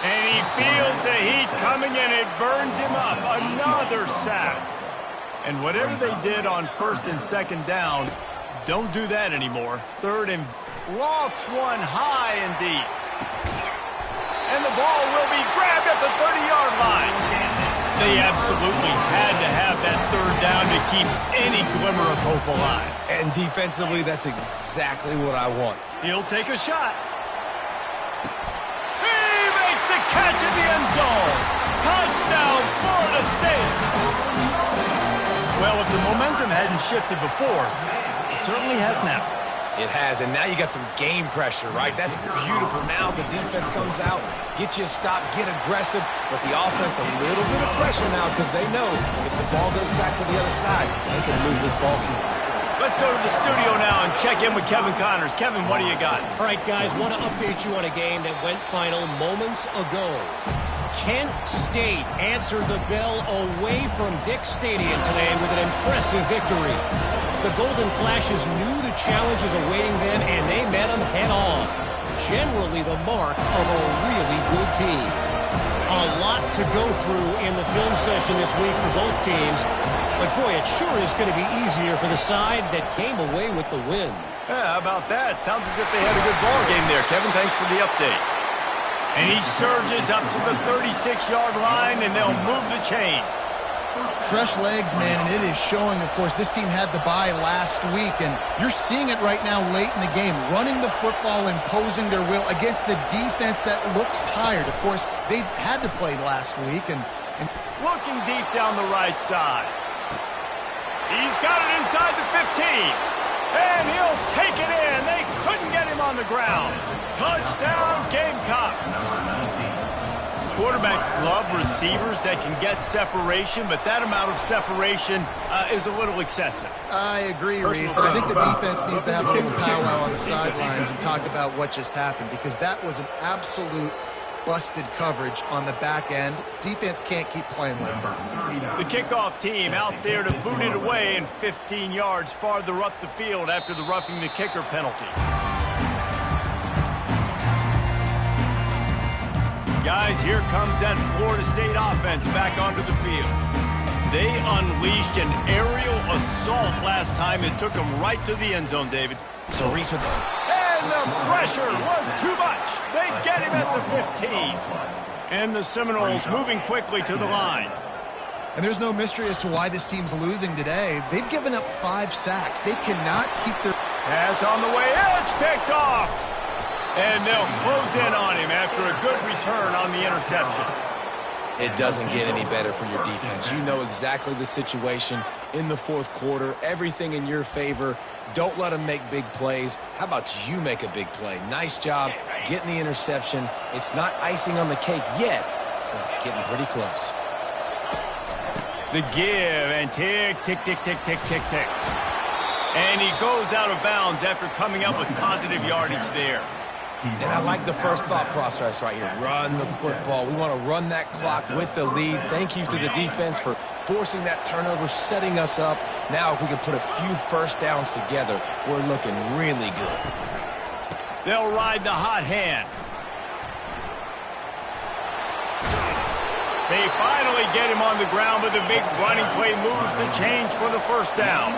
And he feels the heat coming in. It burns him up. Another sack. And whatever they did on first and second down, don't do that anymore. Third and lofts one high and deep. And the ball will be grabbed at the 30-yard line. They absolutely had to have that third down to keep any glimmer of hope alive. And defensively, that's exactly what I want. He'll take a shot. He makes the catch in the end zone. Touchdown, Florida State. Well, if the momentum hadn't shifted before, it certainly has now. It has, and now you got some game pressure, right? That's beautiful. Now the defense comes out, get you a stop, get aggressive, but the offense a little bit of pressure now because they know if the ball goes back to the other side, they can lose this ball game. Let's go to the studio now and check in with Kevin Connors. Kevin, what do you got? All right, guys, want to update you on a game that went final moments ago. Kent State answered the bell away from Dick Stadium today with an impressive victory. The Golden Flashes knew the challenges awaiting them, and they met them head-on. Generally the mark of a really good team. A lot to go through in the film session this week for both teams, but boy, it sure is going to be easier for the side that came away with the win. Yeah, how about that? Sounds as if they had a good ball game there. Kevin, thanks for the update. And he surges up to the 36-yard line, and they'll move the chains. Fresh legs, man, and it is showing, of course, this team had the bye last week, and you're seeing it right now late in the game, running the football, imposing their will against the defense that looks tired. Of course, they had to play last week. And looking deep down the right side. He's got it inside the 15, and he'll take it in. They couldn't get him on the ground. Touchdown, Gamecocks. Quarterbacks love receivers that can get separation, but that amount of separation is a little excessive. I agree, Reese. And I think the defense needs to have a little powwow on the sidelines and talk about what just happened, because that was an absolute busted coverage on the back end. Defense can't keep playing like that. The kickoff team out there to boot it away and 15 yards farther up the field after the roughing the kicker penalty. Guys, here comes that Florida State offense back onto the field. They unleashed an aerial assault last time. It took them right to the end zone, David. So Reese with them. And the pressure was too much. They get him at the 15. And the Seminoles moving quickly to the line. And there's no mystery as to why this team's losing today. They've given up 5 sacks. They cannot keep their... Pass on the way. It's picked off. And they'll close in on him after a good return on the interception. It doesn't get any better for your defense. You know exactly the situation in the fourth quarter. Everything in your favor. Don't let them make big plays. How about you make a big play? Nice job getting the interception. It's not icing on the cake yet, but it's getting pretty close. The give and tick, tick, tick, tick, tick, tick, tick. And he goes out of bounds after coming up with positive yardage there. And I like the first thought process right here. Run the football. We want to run that clock with the lead. Thank you to the defense for forcing that turnover, setting us up. Now if we can put a few first downs together, we're looking really good. They'll ride the hot hand. They finally get him on the ground, but the big running play moves the chains for the first down.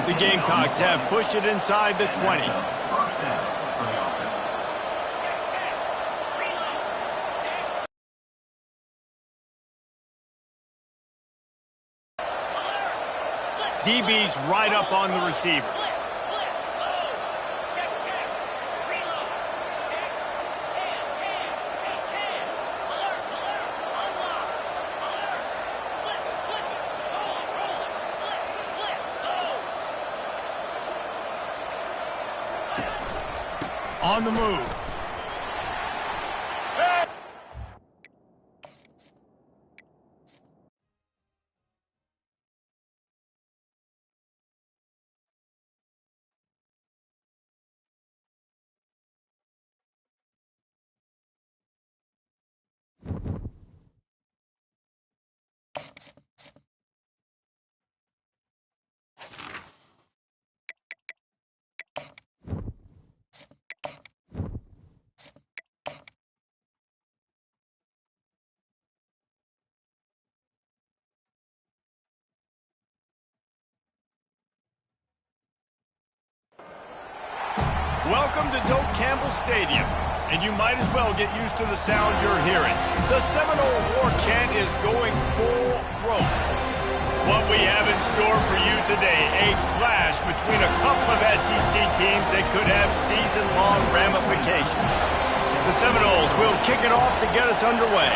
The Gamecocks have pushed it inside the 20. DB's right up on the receivers. On the move. Welcome to Doak Campbell Stadium. and you might as well get used to the sound you're hearing. The Seminole War Chant is going full throat. What we have in store for you today, a clash between a couple of SEC teams that could have season-long ramifications. The Seminoles will kick it off to get us underway.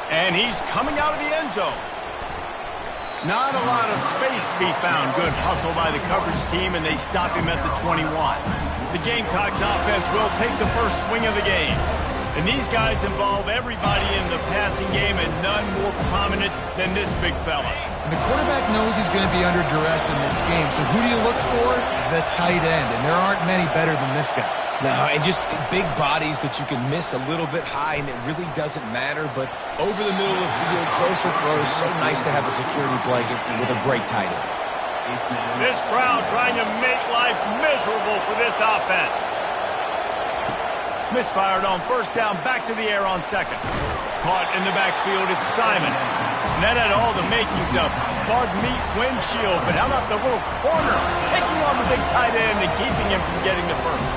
And he's coming out of the end zone. Not a lot of space to be found. Good hustle by the coverage team, and they stop him at the 21. The Gamecocks offense will take the first swing of the game. And these guys involve everybody in the passing game, and none more prominent than this big fella. And the quarterback knows he's going to be under duress in this game. So who do you look for? The tight end. And there aren't many better than this guy. No, and just big bodies that you can miss a little bit high, and it really doesn't matter. But over the middle of the field, closer throws, so nice to have a security blanket with a great tight end. This crowd trying to make life miserable for this offense. Misfired on first down, back to the air on second. Caught in the backfield, it's Simon. And that had all the makings of Bud Meat windshield, but how about the little corner, taking on the big tight end and keeping him from getting the first.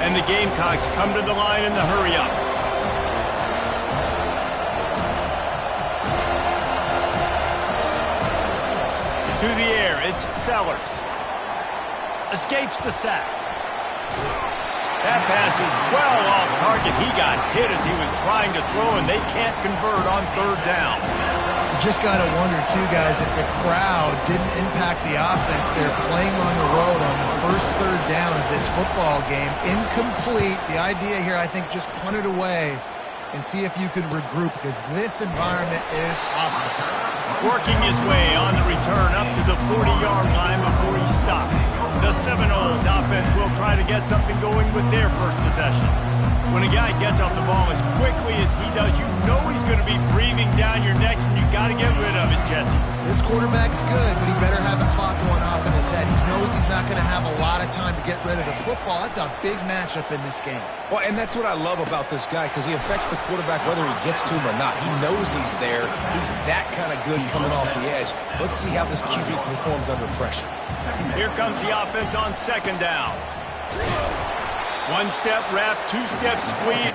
And the Gamecocks come to the line in the hurry-up. To the air, it's Sellers. Escapes the sack. That pass is well off target. He got hit as he was trying to throw, and they can't convert on third down. You just got to wonder, too, guys, if the crowd didn't impact the offense. They're playing on the road on the first third down of this football game. Incomplete. The idea here, I think, just punt it away and see if you can regroup, because this environment is hostile. Working his way on the return up to the 40-yard line before he stopped. The Seminoles offense will try to get something going with their first possession. When a guy gets off the ball as quickly as he does, you know he's going to be breathing down your neck, and you got to get rid of it, Jesse. This quarterback's good, but he better have a clock going off in his head. He knows he's not going to have a lot of time to get rid of the football. That's a big matchup in this game. Well, and that's what I love about this guy, because he affects the quarterback whether he gets to him or not. He knows he's there. He's that kind of good coming off the edge. Let's see how this QB performs under pressure. Here comes the offense on second down. One-step wrap, two-step squeeze.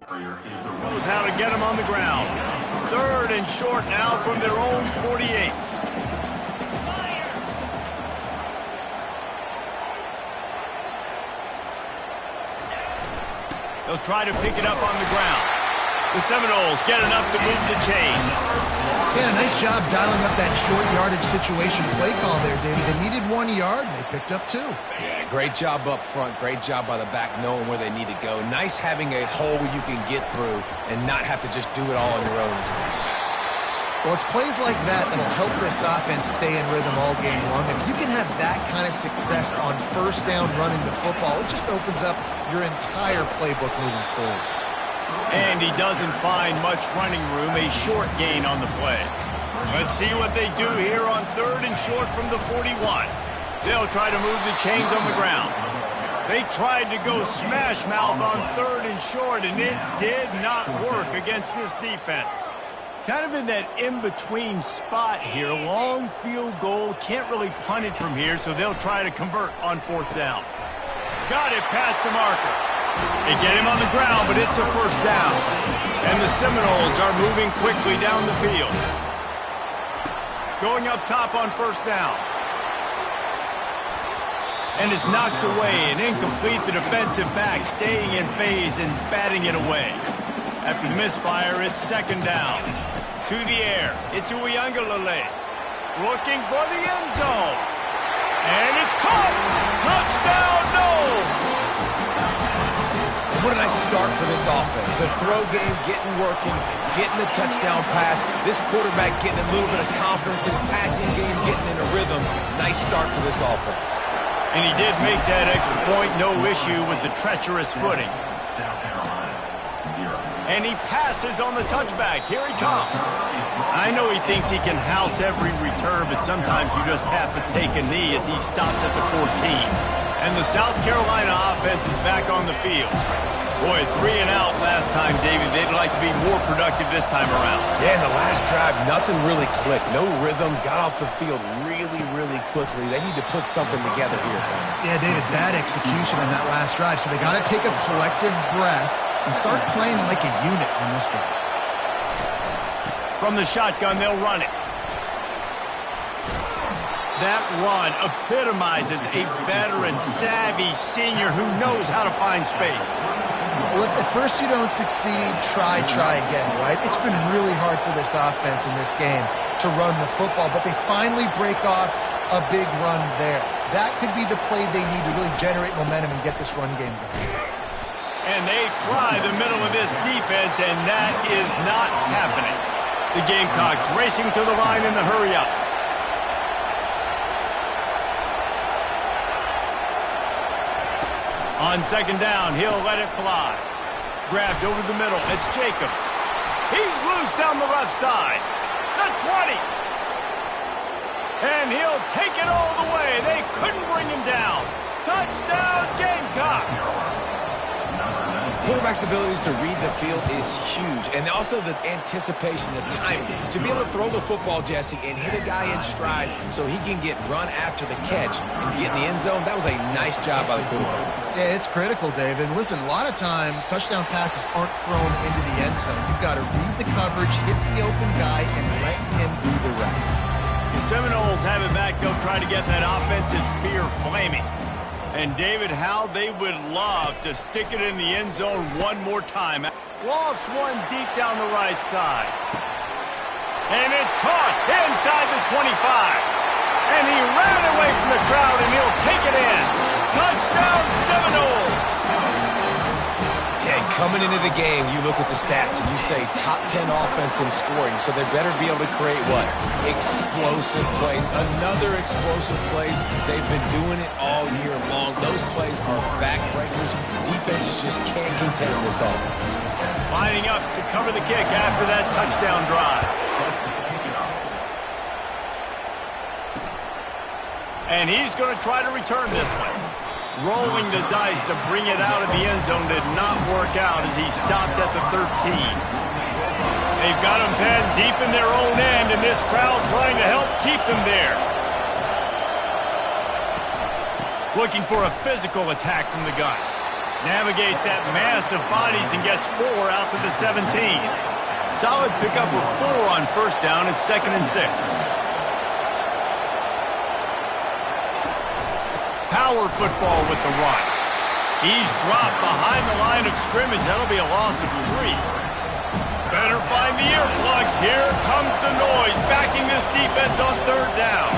Knows how to get him on the ground. Third and short now from their own 48. They'll try to pick it up on the ground. The Seminoles get enough to move the chains. Yeah, nice job dialing up that short yardage situation play call there, Davey. They needed 1 yard, and they picked up 2. Yeah, great job up front. Great job by the back knowing where they need to go. Nice having a hole you can get through and not have to just do it all on your own as a running back. Well, it's plays like that that'll help this offense stay in rhythm all game long. If you can have that kind of success on first down running the football, it just opens up your entire playbook moving forward. And he doesn't find much running room, a short gain on the play. Let's see what they do here on third and short from the 41. They'll try to move the chains on the ground. They tried to go smash mouth on third and short, and it did not work against this defense. Kind of in that in-between spot here. Long field goal. Can't really punt it from here, so they'll try to convert on fourth down. Got it past the marker. They get him on the ground, but it's a first down. And the Seminoles are moving quickly down the field. Going up top on first down. And it's knocked away and incomplete. The defensive back staying in phase and batting it away. After the misfire, it's second down. To the air, it's Uiagalelei. Looking for the end zone. And it's caught! Touchdown, no! What a nice start for this offense. The throw game getting working, getting the touchdown pass. This quarterback getting a little bit of confidence. His passing game getting in a rhythm. Nice start for this offense. And he did make that extra point, no issue with the treacherous footing. And he passes on the touchback. Here he comes. I know he thinks he can house every return, but sometimes you just have to take a knee as he stopped at the 14. And the South Carolina offense is back on the field. Boy, 3 and out last time, David. They'd like to be more productive this time around. Yeah, in the last drive, nothing really clicked. No rhythm, got off the field really, really quickly. They need to put something together here. Yeah, David, bad execution on that last drive, so they got to take a collective breath and start playing like a unit on this drive. From the shotgun, they'll run it. That run epitomizes a veteran, savvy senior who knows how to find space. Well, if at first you don't succeed, try again, right? It's been really hard for this offense in this game to run the football, but they finally break off a big run there. That could be the play they need to really generate momentum and get this run game going. And they try the middle of this defense, and that is not happening. The Gamecocks racing to the line in the hurry-up. On second down, he'll let it fly. Grabbed over the middle. It's Jacobs. He's loose down the left side. The 20. And he'll take it all the way. They couldn't bring him down. Touchdown, Gamecocks. Quarterback's abilities to read the field is huge, and also the anticipation, the timing. To be able to throw the football, Jesse, and hit a guy in stride so he can get run after the catch and get in the end zone, that was a nice job by the quarterback. Yeah, it's critical, David. Listen, a lot of times touchdown passes aren't thrown into the end zone. You've got to read the coverage, hit the open guy, and let him do the rest. The Seminoles have it back. They'll try to get that offensive spear flaming. And, David, how they would love to stick it in the end zone one more time. Lost one deep down the right side. And it's caught inside the 25. And he ran away from the crowd, and he'll take it in. Touchdown, Seminoles! Yeah, coming into the game, you look at the stats, and you say top 10 offense in scoring, so they better be able to create what? Explosive plays. Another explosive plays. They've been doing it all year long. Those plays are backbreakers. Defenses just can't contain this offense. Lining up to cover the kick after that touchdown drive. And he's going to try to return this one. Rolling the dice to bring it out of the end zone did not work out as he stopped at the 13. They've got him pinned deep in their own end, and this crowd trying to help keep them there. Looking for a physical attack from the gun. Navigates that mass of bodies and gets 4 out to the 17. Solid pickup with 4 on first down. It's 2nd and 6. Power football with the run. He's dropped behind the line of scrimmage. That'll be a loss of 3. Better find the earplugs. Here comes the noise, backing this defense on 3rd down.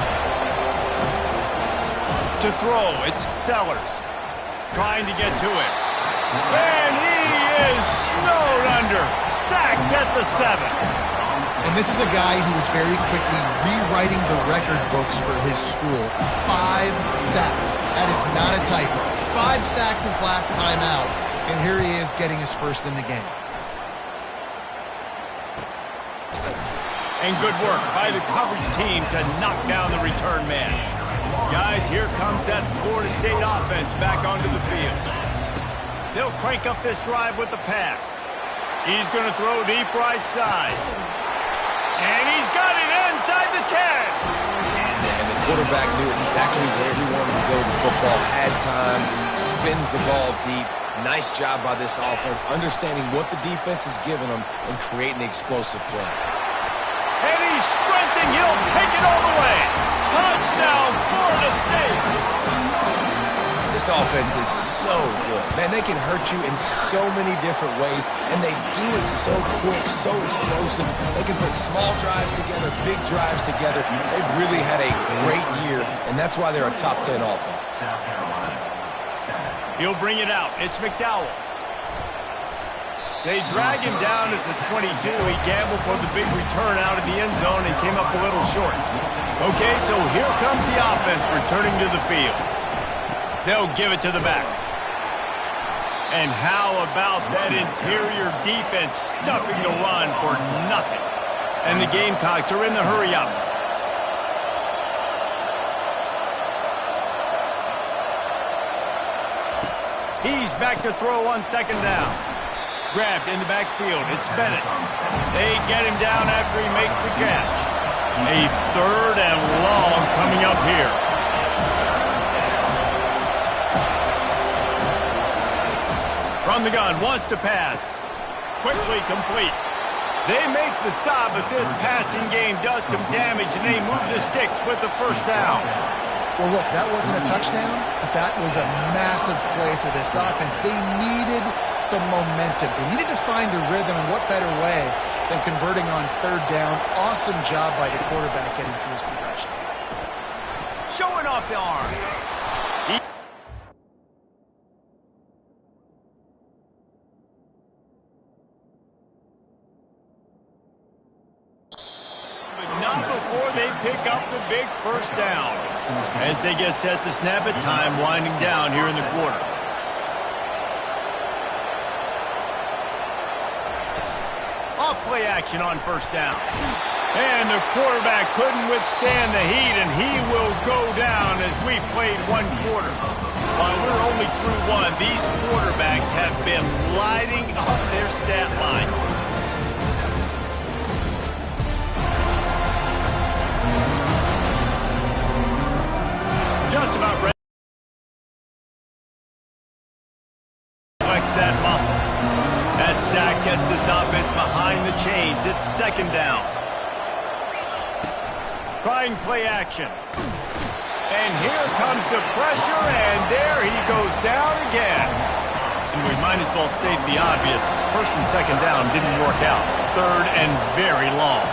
To throw, it's Sellers. Trying to get to it. And he is snowed under. Sacked at the 7. And this is a guy who was very quickly rewriting the record books for his school. 5 sacks. That is not a typo. 5 sacks his last time out. And here he is getting his first in the game. And good work by the coverage team to knock down the return man. Guys, here comes that Florida State offense back onto the field. They'll crank up this drive with the pass. He's going to throw deep right side. And he's got it inside the 10. And the quarterback knew exactly where he wanted to go with the football, had time, spins the ball deep. Nice job by this offense, understanding what the defense is giving them and creating the explosive play. And he's sprinting. He'll take it all the way. Touchdown, Florida State. This offense is so good. Man, they can hurt you in so many different ways, and they do it so quick, so explosive. They can put small drives together, big drives together. They've really had a great year, and that's why they're a top 10 offense. He'll bring it out. It's McDowell. They drag him down at the 22. He gambled for the big return out of the end zone and came up a little short. Okay, so here comes the offense returning to the field. They'll give it to the back. And how about that interior defense stuffing the run for nothing? And the Gamecocks are in the hurry-up. He's back to throw on second down. Grabbed in the backfield. It's Bennett. They get him down after he makes the catch. A third and long coming up here. From the gun, wants to pass. Quickly complete. They make the stop, but this passing game does some damage, and they move the sticks with the first down. Well, look, that wasn't a touchdown, but that was a massive play for this offense. They needed some momentum. They needed to find a rhythm, and what better way than converting on third down. Awesome job by the quarterback getting through his progression. Showing off the arm. But not before they pick up the big first down. As they get set to snap it, time winding down here in the quarter. Off play action on first down. And the quarterback couldn't withstand the heat, and he will go down as we played one quarter. While we're only through one, these quarterbacks have been lighting up their stat line. Just about ready. Flex that muscle. That sack gets this offense behind the chains. It's second down. Trying play action. And here comes the pressure, and there he goes down again. And we might as well state the obvious. First and second down didn't work out. Third and very long.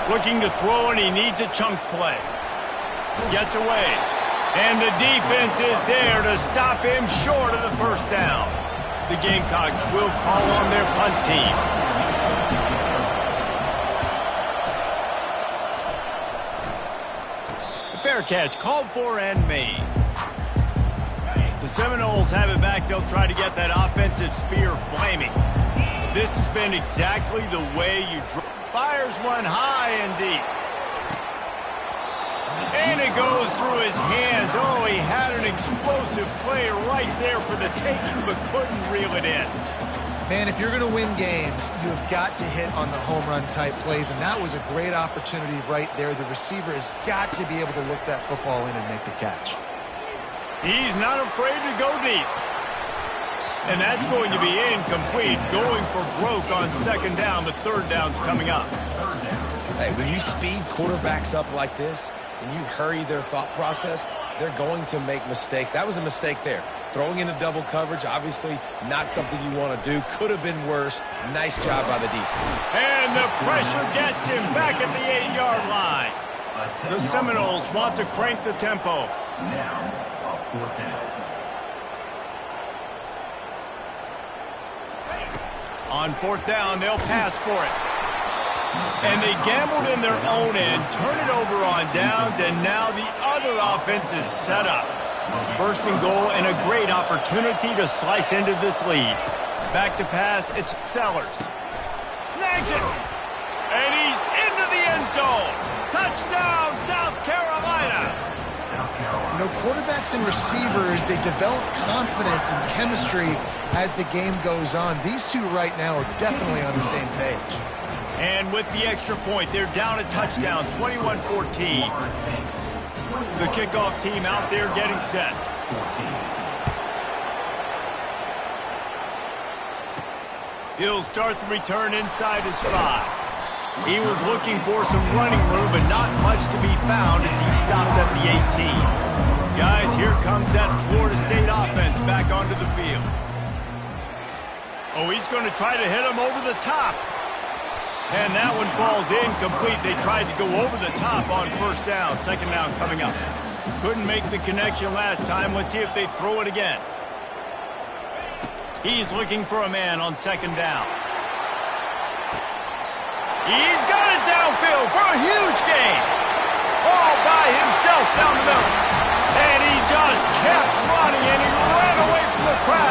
Looking to throw, and he needs a chunk play. Gets away. And the defense is there to stop him short of the first down. The Gamecocks will call on their punt team. Fair catch called for and made. The Seminoles have it back. They'll try to get that offensive spear flaming. This has been exactly the way you fires one high and deep. And it goes through his hands. Oh, he had an explosive play right there for the taking, but couldn't reel it in. Man, if you're going to win games, you have got to hit on the home run type plays, and that was a great opportunity right there. The receiver has got to be able to look that football in and make the catch. He's not afraid to go deep. And that's going to be incomplete. Going for broke on second down. The third down's coming up. Hey, when you speed quarterbacks up like this, and you hurry their thought process, they're going to make mistakes. That was a mistake there. Throwing into double coverage, obviously not something you want to do. Could have been worse. Nice job by the defense. And the pressure gets him back at the 8-yard line. The Seminoles want to crank the tempo. On fourth down, they'll pass for it. And they gambled in their own end, turn it over on downs, and now the other offense is set up. First and goal, and a great opportunity to slice into this lead. Back to pass, it's Sellers. Snags it, and he's into the end zone. Touchdown, South Carolina. You know, quarterbacks and receivers, they develop confidence and chemistry as the game goes on. These two right now are definitely on the same page. And with the extra point, they're down a touchdown, 21-14. The kickoff team out there getting set. He'll start the return inside his 5. He was looking for some running room, but not much to be found as he stopped at the 18. Guys, here comes that Florida State offense back onto the field. Oh, he's going to try to hit him over the top. And that one falls incomplete. They tried to go over the top on first down. Second down coming up. Couldn't make the connection last time. Let's see if they throw it again. He's looking for a man on second down. He's got it downfield for a huge gain. All by himself down the middle. And he just kept running, and he ran away from the crowd.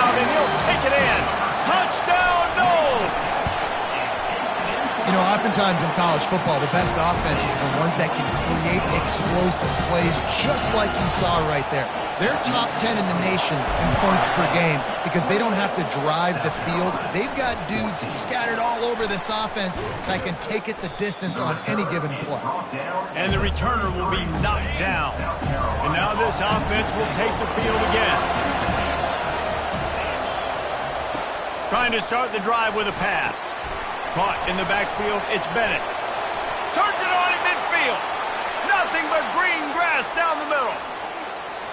Oftentimes in college football, the best offenses are the ones that can create explosive plays, just like you saw right there. They're top 10 in the nation in points per game because they don't have to drive the field. They've got dudes scattered all over this offense that can take it the distance on any given play. And the returner will be knocked down. And now this offense will take the field again. Trying to start the drive with a pass. Caught in the backfield, it's Bennett. Turns it on in midfield. Nothing but green grass down the middle.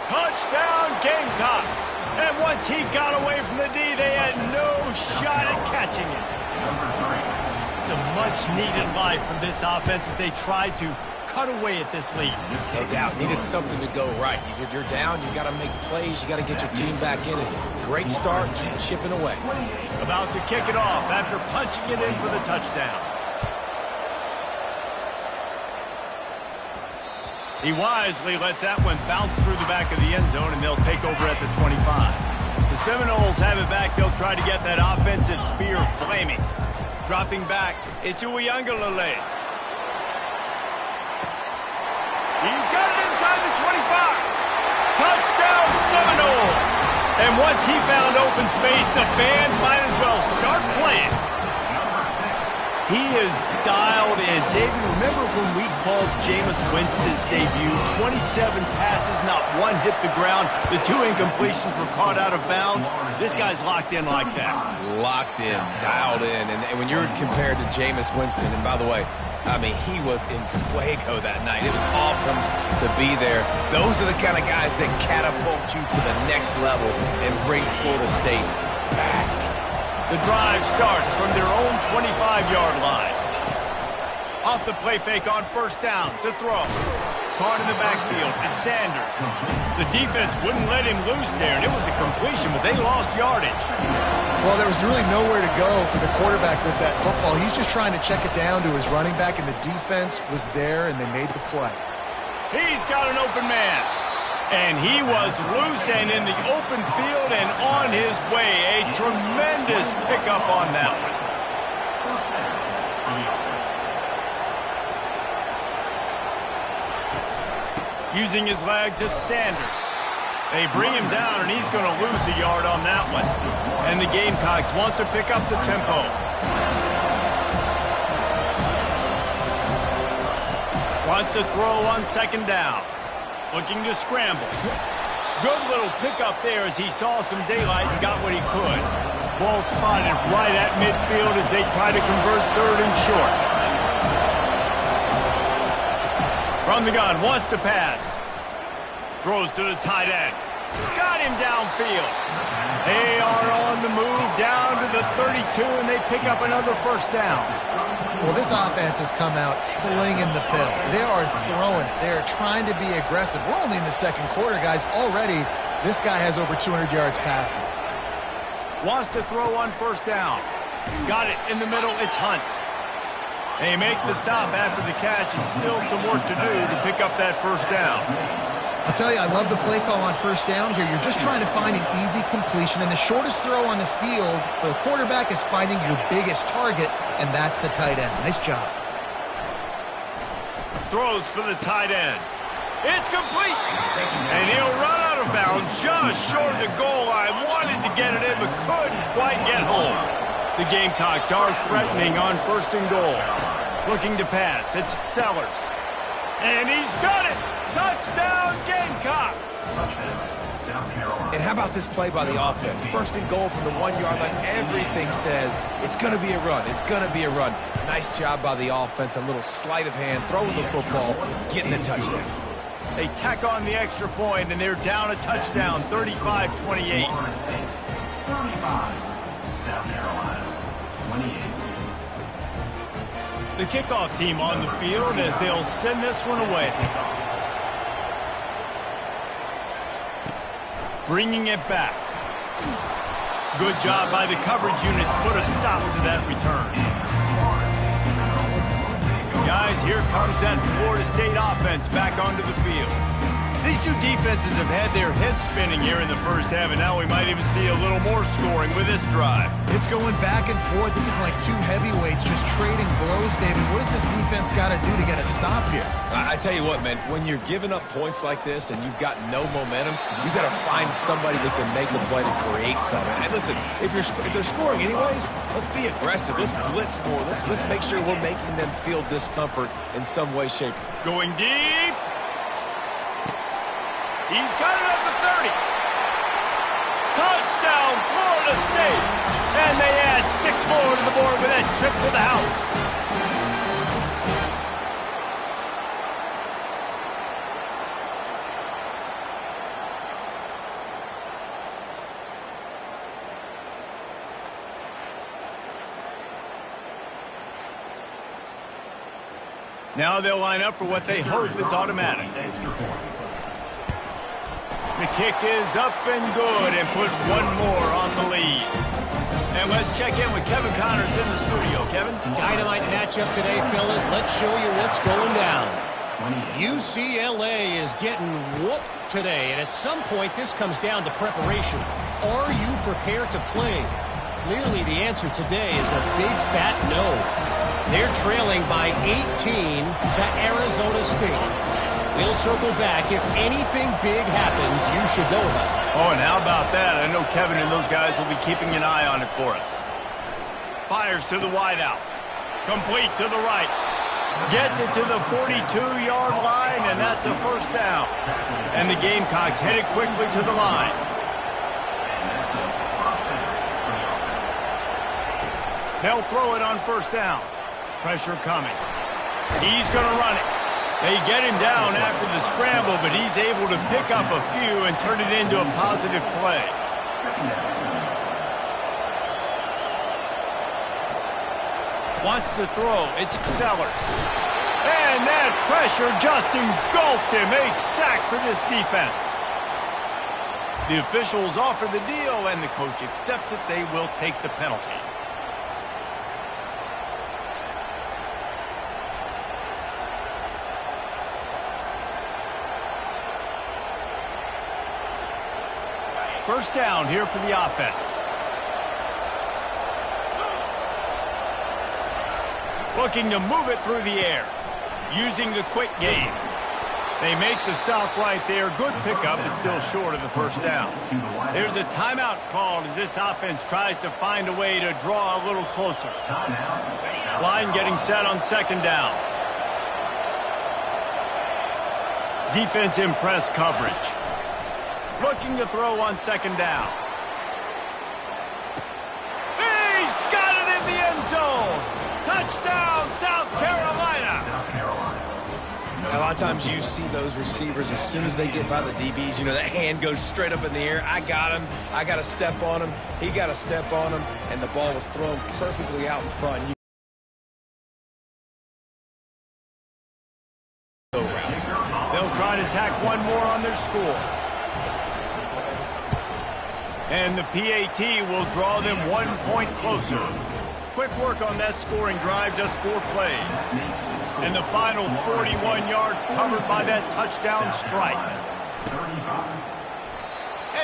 Touchdown, Gamecocks. And once he got away from the D, they had no shot at catching it. It's a much-needed life for this offense as they tried to cut away at this lead. No doubt. Needed something to go right. You're down, you got to make plays, you got to get your team back in it. Great start, keep chipping away. About to kick it off after punching it in for the touchdown. He wisely lets that one bounce through the back of the end zone, and they'll take over at the 25. The Seminoles have it back. They'll try to get that offensive spear flaming. Dropping back, it's Uiagalelei. He's got it inside the 25. Touchdown, Seminoles. And once he found open space, the band might as well start playing. He is dialed in. David, remember when we called Jameis Winston's debut? 27 passes, not one hit the ground. The 2 incompletions were caught out of bounds. This guy's locked in like that. Locked in, dialed in. And when you're compared to Jameis Winston, and by the way, I mean, he was in fuego that night. It was awesome to be there. Those are the kind of guys that catapult you to the next level and bring Florida State back. The drive starts from their own 25-yard line. Off the play fake on first down to throw. Caught in the backfield, and Sanders. The defense wouldn't let him loose there, and it was a completion, but they lost yardage. Well, there was really nowhere to go for the quarterback with that football. He's just trying to check it down to his running back, and the defense was there, and they made the play. He's got an open man. And he was loose and in the open field and on his way. A tremendous pickup on that one. Using his legs, it's Sanders. They bring him down, and he's going to lose a yard on that one. And the Gamecocks want to pick up the tempo. Wants to throw on second down. Looking to scramble. Good little pickup there as he saw some daylight and got what he could. Ball spotted right at midfield as they try to convert third and short. From the gun, wants to pass. Throws to the tight end. Got him downfield. They are on the move down to the 32, and they pick up another first down. Well, this offense has come out slinging the pill. They are throwing it. They are trying to be aggressive. We're only in the second quarter, guys. Already, this guy has over 200 yards passing. Wants to throw on first down. Got it in the middle. It's Hunt. They make the stop after the catch, and still some work to do to pick up that first down. I'll tell you, I love the play call on first down here. You're just trying to find an easy completion, and the shortest throw on the field for the quarterback is finding your biggest target, and that's the tight end. Nice job. Throws for the tight end. It's complete. And he'll run out of bounds just short of the goal line. Wanted to get it in, but couldn't quite get home. The Gamecocks are threatening on first and goal. Looking to pass. It's Sellers. And he's got it. Touchdown, Gamecocks. And how about this play by the offense? First and goal from the 1-yard line. Everything says it's going to be a run. It's going to be a run. Nice job by the offense. A little sleight of hand, throwing the football, getting the touchdown. They tack on the extra point, and they're down a touchdown, 35-28. 35, South Carolina, 28. The kickoff team on the field as they'll send this one away. Bringing it back. Good job by the coverage unit to put a stop to that return. Guys, here comes that Florida State offense back onto the field. These two defenses have had their heads spinning here in the first half, and now we might even see a little more scoring with this drive. It's going back and forth. This is like two heavyweights just trading blows, David. What does this defense got to do to get a stop here? I tell you what, man, when you're giving up points like this and you've got no momentum, you've got to find somebody that can make a play to create something. And listen, if they're scoring anyways, let's be aggressive. Let's blitz more. Let's make sure we're making them feel discomfort in some way, shape. Going deep. He's got it at the 30. Touchdown, Florida State. And they add 6 more to the board with that trip to the house. Now they'll line up for what they hope is automatic. The kick is up and good and put one more on the lead. And let's check in with Kevin Connors in the studio. Kevin? Dynamite matchup today, fellas. Let's show you what's going down. UCLA is getting whooped today, and at some point this comes down to preparation. Are you prepared to play? Clearly the answer today is a big fat no. They're trailing by 18 to Arizona State. We'll circle back. If anything big happens, you should know about it. Oh, and how about that? I know Kevin and those guys will be keeping an eye on it for us. Fires to the wideout. Complete to the right. Gets it to the 42-yard line, and that's a first down. And the Gamecocks headed quickly to the line. They'll throw it on first down. Pressure coming. He's going to run it. They get him down after the scramble, but he's able to pick up a few and turn it into a positive play. Wants to throw. It's Sellers. And that pressure just engulfed him. A sack for this defense. The officials offer the deal, and the coach accepts it. They will take the penalty. First down here for the offense. Looking to move it through the air. Using the quick game. They make the stop right there. Good pickup, but still short of the first down. There's a timeout called as this offense tries to find a way to draw a little closer. Line getting set on second down. Defense in press coverage. Looking to throw on second down. He's got it in the end zone. Touchdown, South Carolina. A lot of times you see those receivers, as soon as they get by the DBs, you know, that hand goes straight up in the air. I got him. I got to step on him. He got to step on him, and the ball was thrown perfectly out in front. They'll try to tack one more on their score. And the PAT will draw them 1 point closer. Quick work on that scoring drive, just 4 plays. And the final 41 yards covered by that touchdown strike.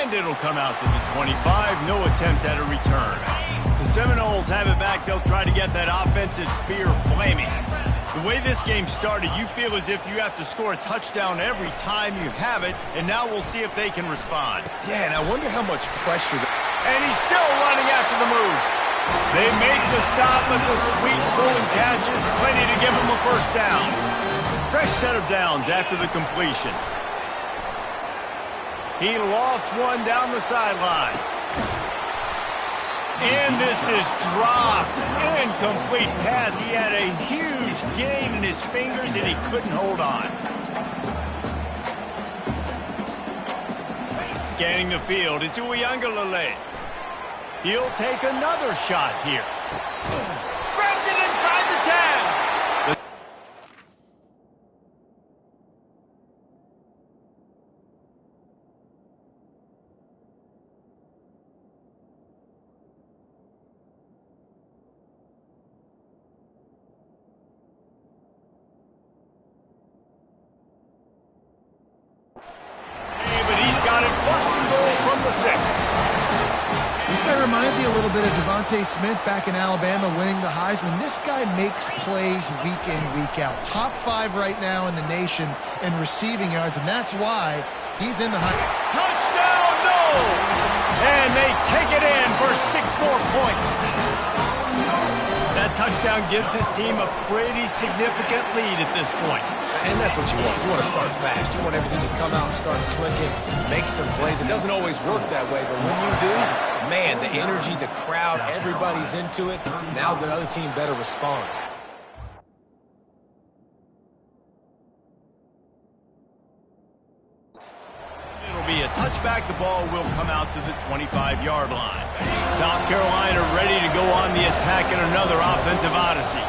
And it'll come out to the 25, no attempt at a return. The Seminoles have it back, they'll try to get that offensive spear flaming. The way this game started, you feel as if you have to score a touchdown every time you have it, and now we'll see if they can respond. Yeah, and I wonder how much pressure. And he's still running after the move. They make the stop, but the sweet pulling catch is plenty to give them a first down. Fresh set of downs after the completion. He lost one down the sideline. And this is dropped. Incomplete pass. He had a huge gain in his fingers, and he couldn't hold on. Scanning the field, it's Uiagalelei. He'll take another shot here. Grabs it inside the 10. guy reminds me a little bit of Devontae Smith back in Alabama winning the Heisman. This guy makes plays week in, week out. Top 5 right now in the nation in receiving yards, and that's why he's in the Heisman. Touchdown, no! And they take it in for 6 more points. That touchdown gives his team a pretty significant lead at this point. And that's what you want. You want to start fast. You want everything to come out and start clicking, make some plays. It doesn't always work that way, but when you do, man, the energy, the crowd, everybody's into it. Now the other team better respond. It'll be a touchback. The ball will come out to the 25-yard line. South Carolina ready to go on the attack in another offensive odyssey.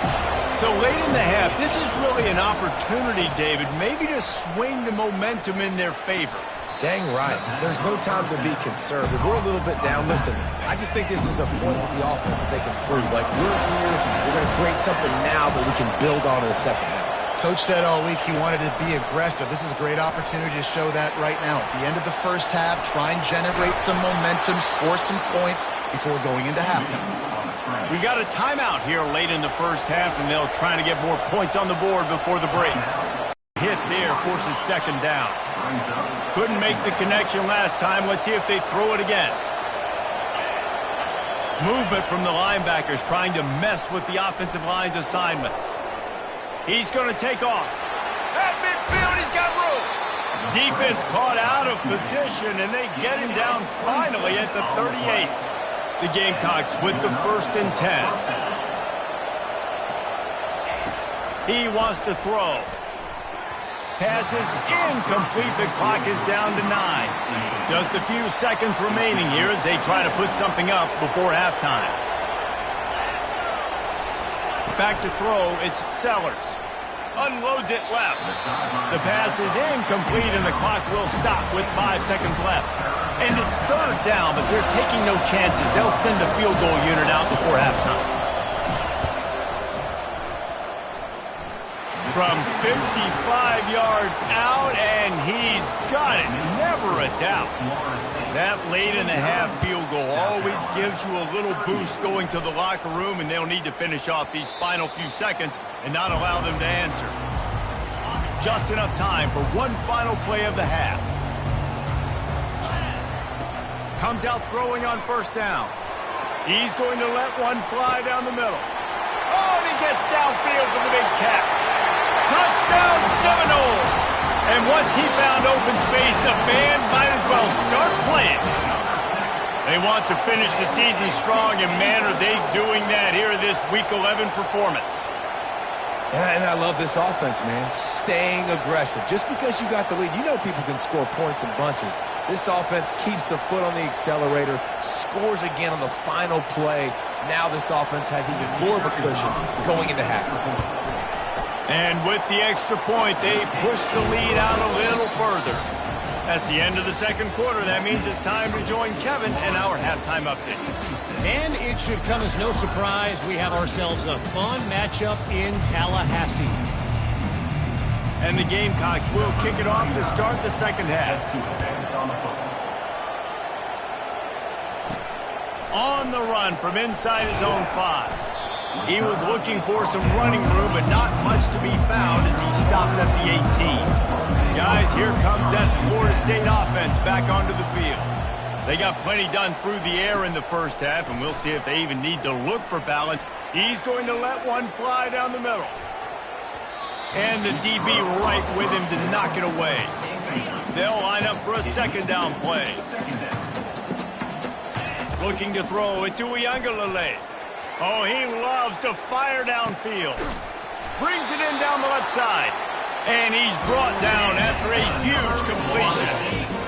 So late in the half, this is really an opportunity, David, maybe to swing the momentum in their favor. Dang right. There's no time to be conservative. We're a little bit down. Listen, I just think this is a point with the offense that they can prove. Like, we're here, we're going to create something now that we can build on in the second half. Coach said all week he wanted to be aggressive. This is a great opportunity to show that right now. At the end of the first half, try and generate some momentum, score some points before going into halftime. We got a timeout here late in the first half, and they'll try to get more points on the board before the break. Hit there forces second down. Couldn't make the connection last time. Let's see if they throw it again. Movement from the linebackers trying to mess with the offensive line's assignments. He's going to take off. At midfield, he's got room. Defense caught out of position, and they get him down finally at the 38. The Gamecocks with the 1st and 10. He wants to throw. Pass is incomplete. The clock is down to 9. Just a few seconds remaining here as they try to put something up before halftime. Back to throw, it's Sellers. Unloads it left. The pass is incomplete, and the clock will stop with 5 seconds left. And it's 3rd down, but they're taking no chances. They'll send the field goal unit out before halftime. From 55 yards out, and he's got it. Never a doubt. That late in the half field goal always gives you a little boost going to the locker room, and they'll need to finish off these final few seconds and not allow them to answer. Just enough time for one final play of the half. Comes out throwing on 1st down. He's going to let one fly down the middle. Oh, and he gets downfield for the big catch. Touchdown Seminoles! And once he found open space, the band might as well start playing. They want to finish the season strong, and man, are they doing that here in this Week 11 performance. And I love this offense, man. Staying aggressive. Just because you got the lead, you know people can score points in bunches. This offense keeps the foot on the accelerator, scores again on the final play. Now this offense has even more of a cushion going into halftime. And with the extra point, they push the lead out a little further. That's the end of the 2nd quarter. That means it's time to join Kevin and our halftime update. And it should come as no surprise, we have ourselves a fun matchup in Tallahassee. And the Gamecocks will kick it off to start the 2nd half. On the run from inside his own 5. He was looking for some running room, but not much to be found as he stopped at the 18. Guys, here comes that Florida State offense back onto the field. They got plenty done through the air in the first half, and we'll see if they even need to look for balance. He's going to let one fly down the middle. And the DB right with him to knock it away. They'll line up for a 2nd down play. Looking to throw, it's Uiagalelei. Oh, he loves to fire downfield. Brings it in down the left side. And he's brought down after a huge completion.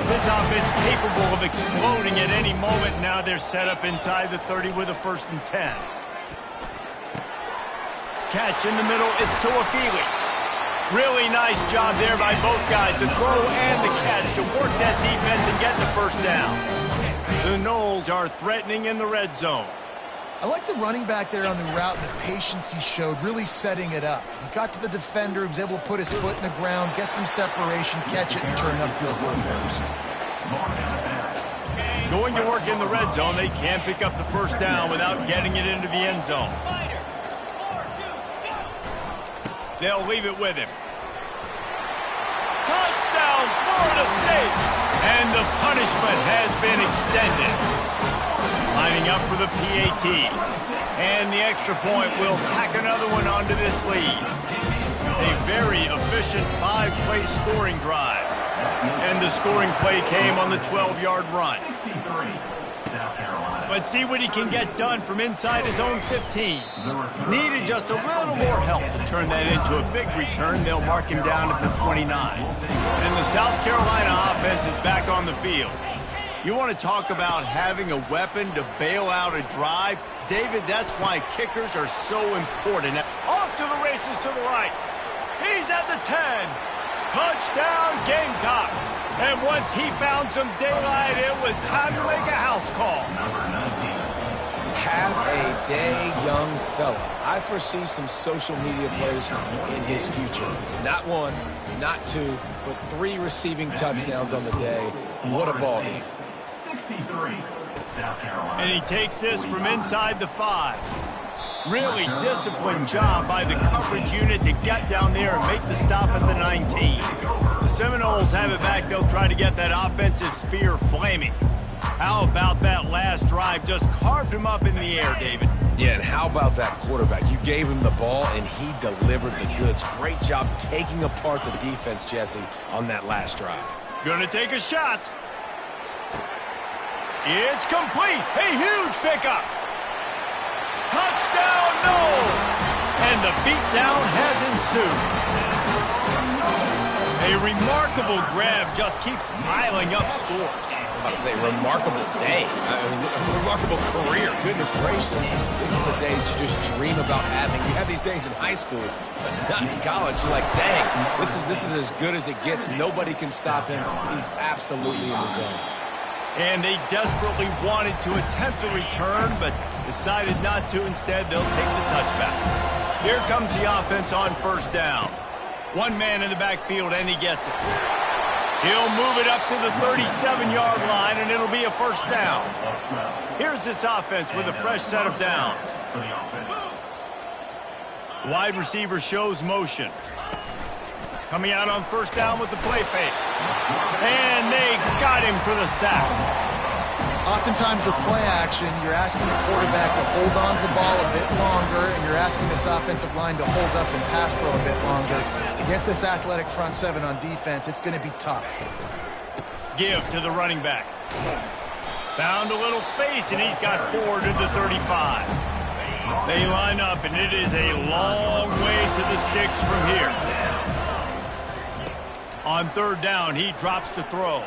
This offense capable of exploding at any moment. Now they're set up inside the 30 with a 1st and 10. Catch in the middle, it's Tuafili. Really nice job there by both guys, the throw and the catch, to work that defense and get the 1st down. The Noles are threatening in the red zone. I like the running back there on the route and the patience he showed, really setting it up. He got to the defender, he was able to put his foot in the ground, get some separation, catch it, and turn upfield for a 1st. Going to work in the red zone. They can't pick up the first down without getting it into the end zone. They'll leave it with him. Touchdown, Florida State! And the punishment has been extended. Lining up for the PAT. And the extra point will tack another one onto this lead. A very efficient 5-play scoring drive. And the scoring play came on the 12-yard run. Let's see what he can get done from inside his own 15. Needed just a little more help to turn that into a big return. They'll mark him down at the 29. And the South Carolina offense is back on the field. You want to talk about having a weapon to bail out a drive? David, that's why kickers are so important. Off to the races to the right. He's at the 10. Touchdown, Gamecocks. And once he found some daylight, it was time to make a house call. Have a day, young fella. I foresee some social media posts in his future. Not one, not two, but 3 receiving touchdowns on the day. What a ball game. 63, South Carolina. And he takes this from inside the 5. Really disciplined job by the coverage unit to get down there and make the stop at the 19. The Seminoles have it back. They'll try to get that offensive spear flaming. How about that last drive? Just carved him up in the air, David. Yeah, and how about that quarterback? You gave him the ball, and he delivered the goods. Great job taking apart the defense, Jesse, on that last drive. Gonna take a shot. It's complete. A huge pickup. Touchdown, no! And the beatdown has ensued. A remarkable grab just keeps piling up scores. I was about to say, remarkable day. I mean, a remarkable career. Goodness gracious. This is a day that you just dream about having. You have these days in high school, but not in college. You're like, dang, this is as good as it gets. Nobody can stop him. He's absolutely in the zone. And they desperately wanted to attempt a return, but decided not to. Instead, they'll take the touchback. Here comes the offense on first down. One man in the backfield, and he gets it. He'll move it up to the 37-yard line, and it'll be a first down. Here's this offense with a fresh set of downs. Wide receiver shows motion. Coming out on first down with the play fake. And they got him for the sack. Oftentimes with play action, you're asking the quarterback to hold on to the ball a bit longer, and you're asking this offensive line to hold up and pass pro a bit longer. Against this athletic front 7 on defense, it's going to be tough. Give to the running back. Found a little space, and he's got 4 to the 35. They line up, and it is a long way to the sticks from here. On third down, he drops to throw.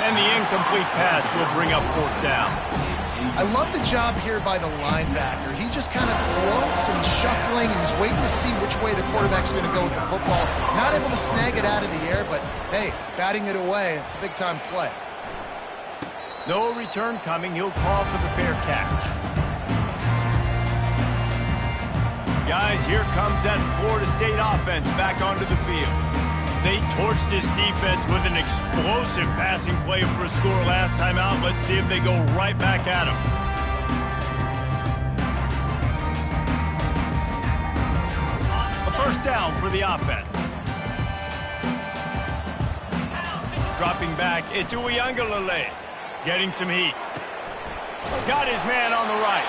And the incomplete pass will bring up fourth down. I love the job here by the linebacker. He just kind of floats and he's shuffling and he's waiting to see which way the quarterback's going to go with the football. Not able to snag it out of the air, but hey, batting it away, it's a big-time play. No return coming. He'll call for the fair catch. Guys, here comes that Florida State offense back onto the field. They torched this defense with an explosive passing play for a score last time out. Let's see if they go right back at him. A first down for the offense. Dropping back, it's Uiagalelei. Getting some heat. Got his man on the right.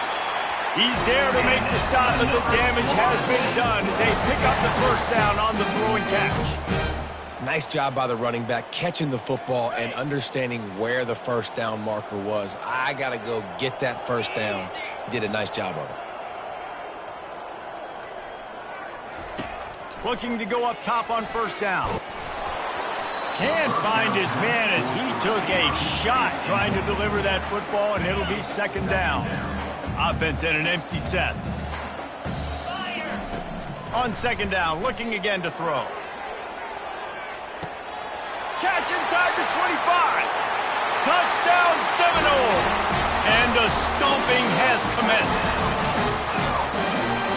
He's there to make the stop, and the damage has been done as they pick up the first down on the throwing catch. Nice job by the running back, catching the football and understanding where the first down marker was. I got to go get that first down. He did a nice job of it. Looking to go up top on first down. Can't find his man as he took a shot trying to deliver that football, and it'll be second down. Offense in an empty set. On second down, looking again to throw. Catch inside the 25. Touchdown Seminoles. And the stomping has commenced.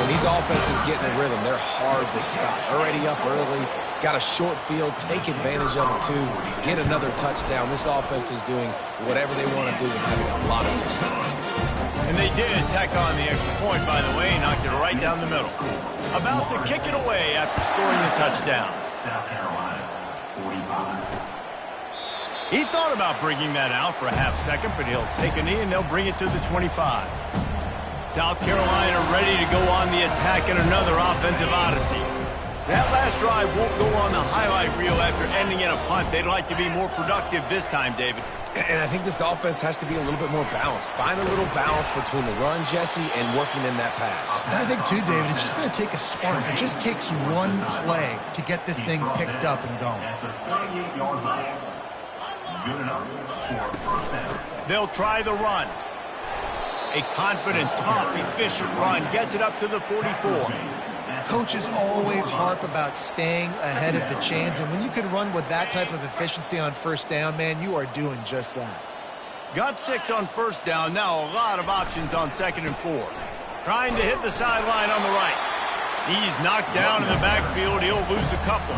When These offenses getting a rhythm. They're hard to stop. Already up early, got a short field, take advantage of it too, get another touchdown. This offense is doing whatever they want to do and having a lot of success. And they did tack on the extra point, by the way, knocked it right down the middle. About to kick it away after scoring the touchdown. South Carolina, 45. He thought about bringing that out for a half second, but he'll take a knee and they'll bring it to the 25. South Carolina ready to go on the attack in another offensive odyssey. That last drive won't go on the highlight reel after ending in a punt. They'd like to be more productive this time, David. And I think this offense has to be a little bit more balanced. Find a little balance between the run, Jesse, and working in that pass. And I think, too, David, it's just going to take a spark. It just takes one play to get this thing picked up and going. Good enough for first down. They'll try the run. A confident, tough, efficient run gets it up to the 44. Coaches always harp about staying ahead of the chains, and when you can run with that type of efficiency on first down, man, you are doing just that. Got 6 on first down. Now a lot of options on 2nd and 4. Trying to hit the sideline on the right. He's knocked down in the backfield. He'll lose a couple.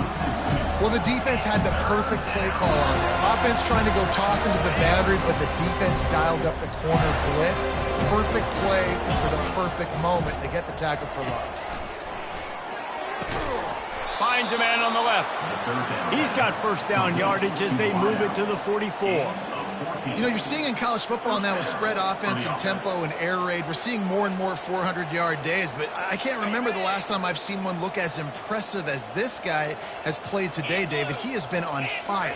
Well, the defense had the perfect play call on it. Offense trying to go toss into the boundary, but the defense dialed up the corner blitz. Perfect play for the perfect moment to get the tackle for loss. Finds a man on the left. He's got first down yardage as they move it to the 44. You know, you're seeing in college football now with spread offense and tempo and air raid, we're seeing more and more 400-yard days, but I can't remember the last time I've seen one look as impressive as this guy has played today, David. He has been on fire.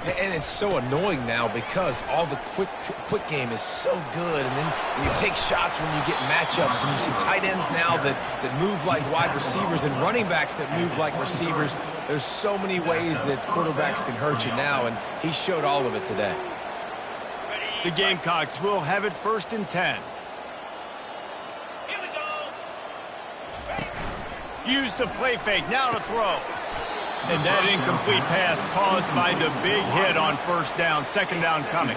And it's so annoying now because all the quick game is so good, and then you take shots when you get matchups, and you see tight ends now that move like wide receivers and running backs that move like receivers. There's so many ways that quarterbacks can hurt you now, and he showed all of it today. The Gamecocks will have it 1st and 10. Use the play fake, now to throw. And that incomplete pass caused by the big hit on first down. 2nd down coming.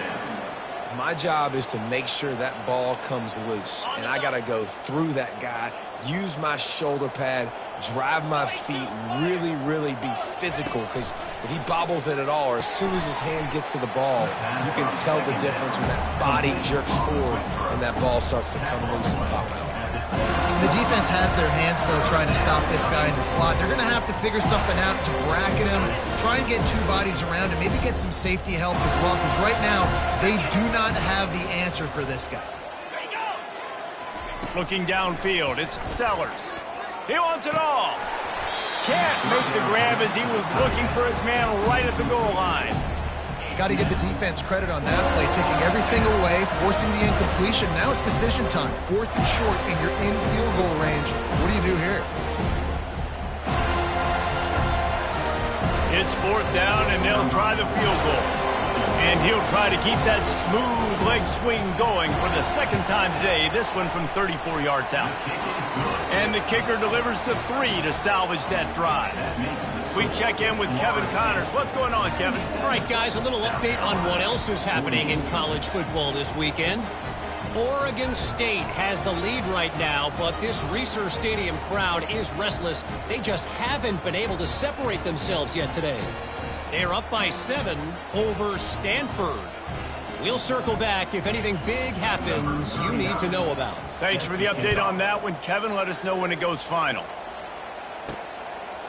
My job is to make sure that ball comes loose, and I got to go through that guy, use my shoulder pad, drive my feet, really, really be physical, because if he bobbles it at all, or as soon as his hand gets to the ball, you can tell the difference when that body jerks forward and that ball starts to come loose and pop out. The defense has their hands full trying to stop this guy in the slot. They're going to have to figure something out to bracket him, try and get 2 bodies around him, maybe get some safety help as well, because right now they do not have the answer for this guy. Looking downfield, it's Sellers. He wants it all. Can't make the grab as he was looking for his man right at the goal line. Got to give the defense credit on that play, taking everything away, forcing the incompletion. Now it's decision time. 4th and short, and you're in field goal range. What do you do here? It's 4th down, and they'll try the field goal. And he'll try to keep that smooth leg swing going for the 2nd time today, this one from 34 yards out. And the kicker delivers the 3 to salvage that drive. We check in with Kevin Connors. What's going on, Kevin? All right, guys, a little update on what else is happening in college football this weekend. Oregon State has the lead right now, but this Reser Stadium crowd is restless. They just haven't been able to separate themselves yet today. They're up by 7 over Stanford. We'll circle back if anything big happens you need to know about. Thanks for the update on that one, Kevin. Let us know when it goes final.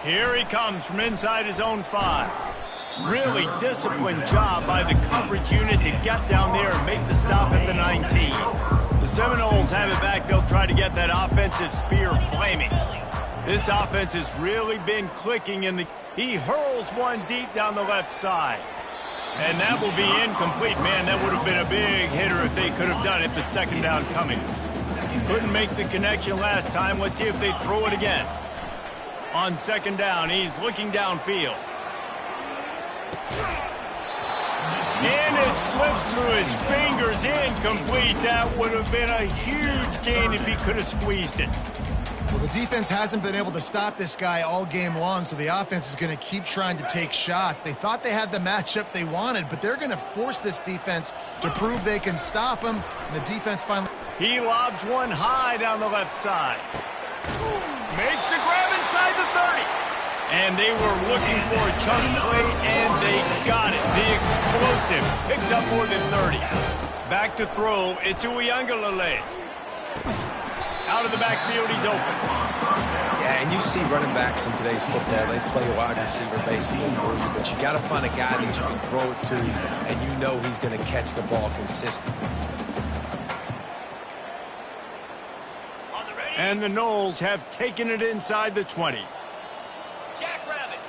Here he comes from inside his own 5. Really disciplined job by the coverage unit to get down there and make the stop at the 19. The Seminoles have it back. They'll try to get that offensive spear flaming. This offense has really been clicking in the... He hurls one deep down the left side. And that will be incomplete. Man, that would have been a big hitter if they could have done it, but 2nd down coming. Couldn't make the connection last time. Let's see if they throw it again. On 2nd down, he's looking downfield. And it slips through his fingers, incomplete. That would have been a huge gain if he could have squeezed it. Well, the defense hasn't been able to stop this guy all game long, so the offense is going to keep trying to take shots. They thought they had the matchup they wanted, but they're going to force this defense to prove they can stop him. And the defense finally... He lobs one high down the left side. Makes the grab inside the 30. And they were looking for a chunk play, and they got it. The explosive picks up more than 30. Back to throw. It's Uiagalelei. Out of the backfield, he's open. Yeah, and you see running backs in today's football, they play a wide receiver basically for you, but you got to find a guy that you can throw it to, and you know he's going to catch the ball consistently. And the Noles have taken it inside the 20. Jackrabbit.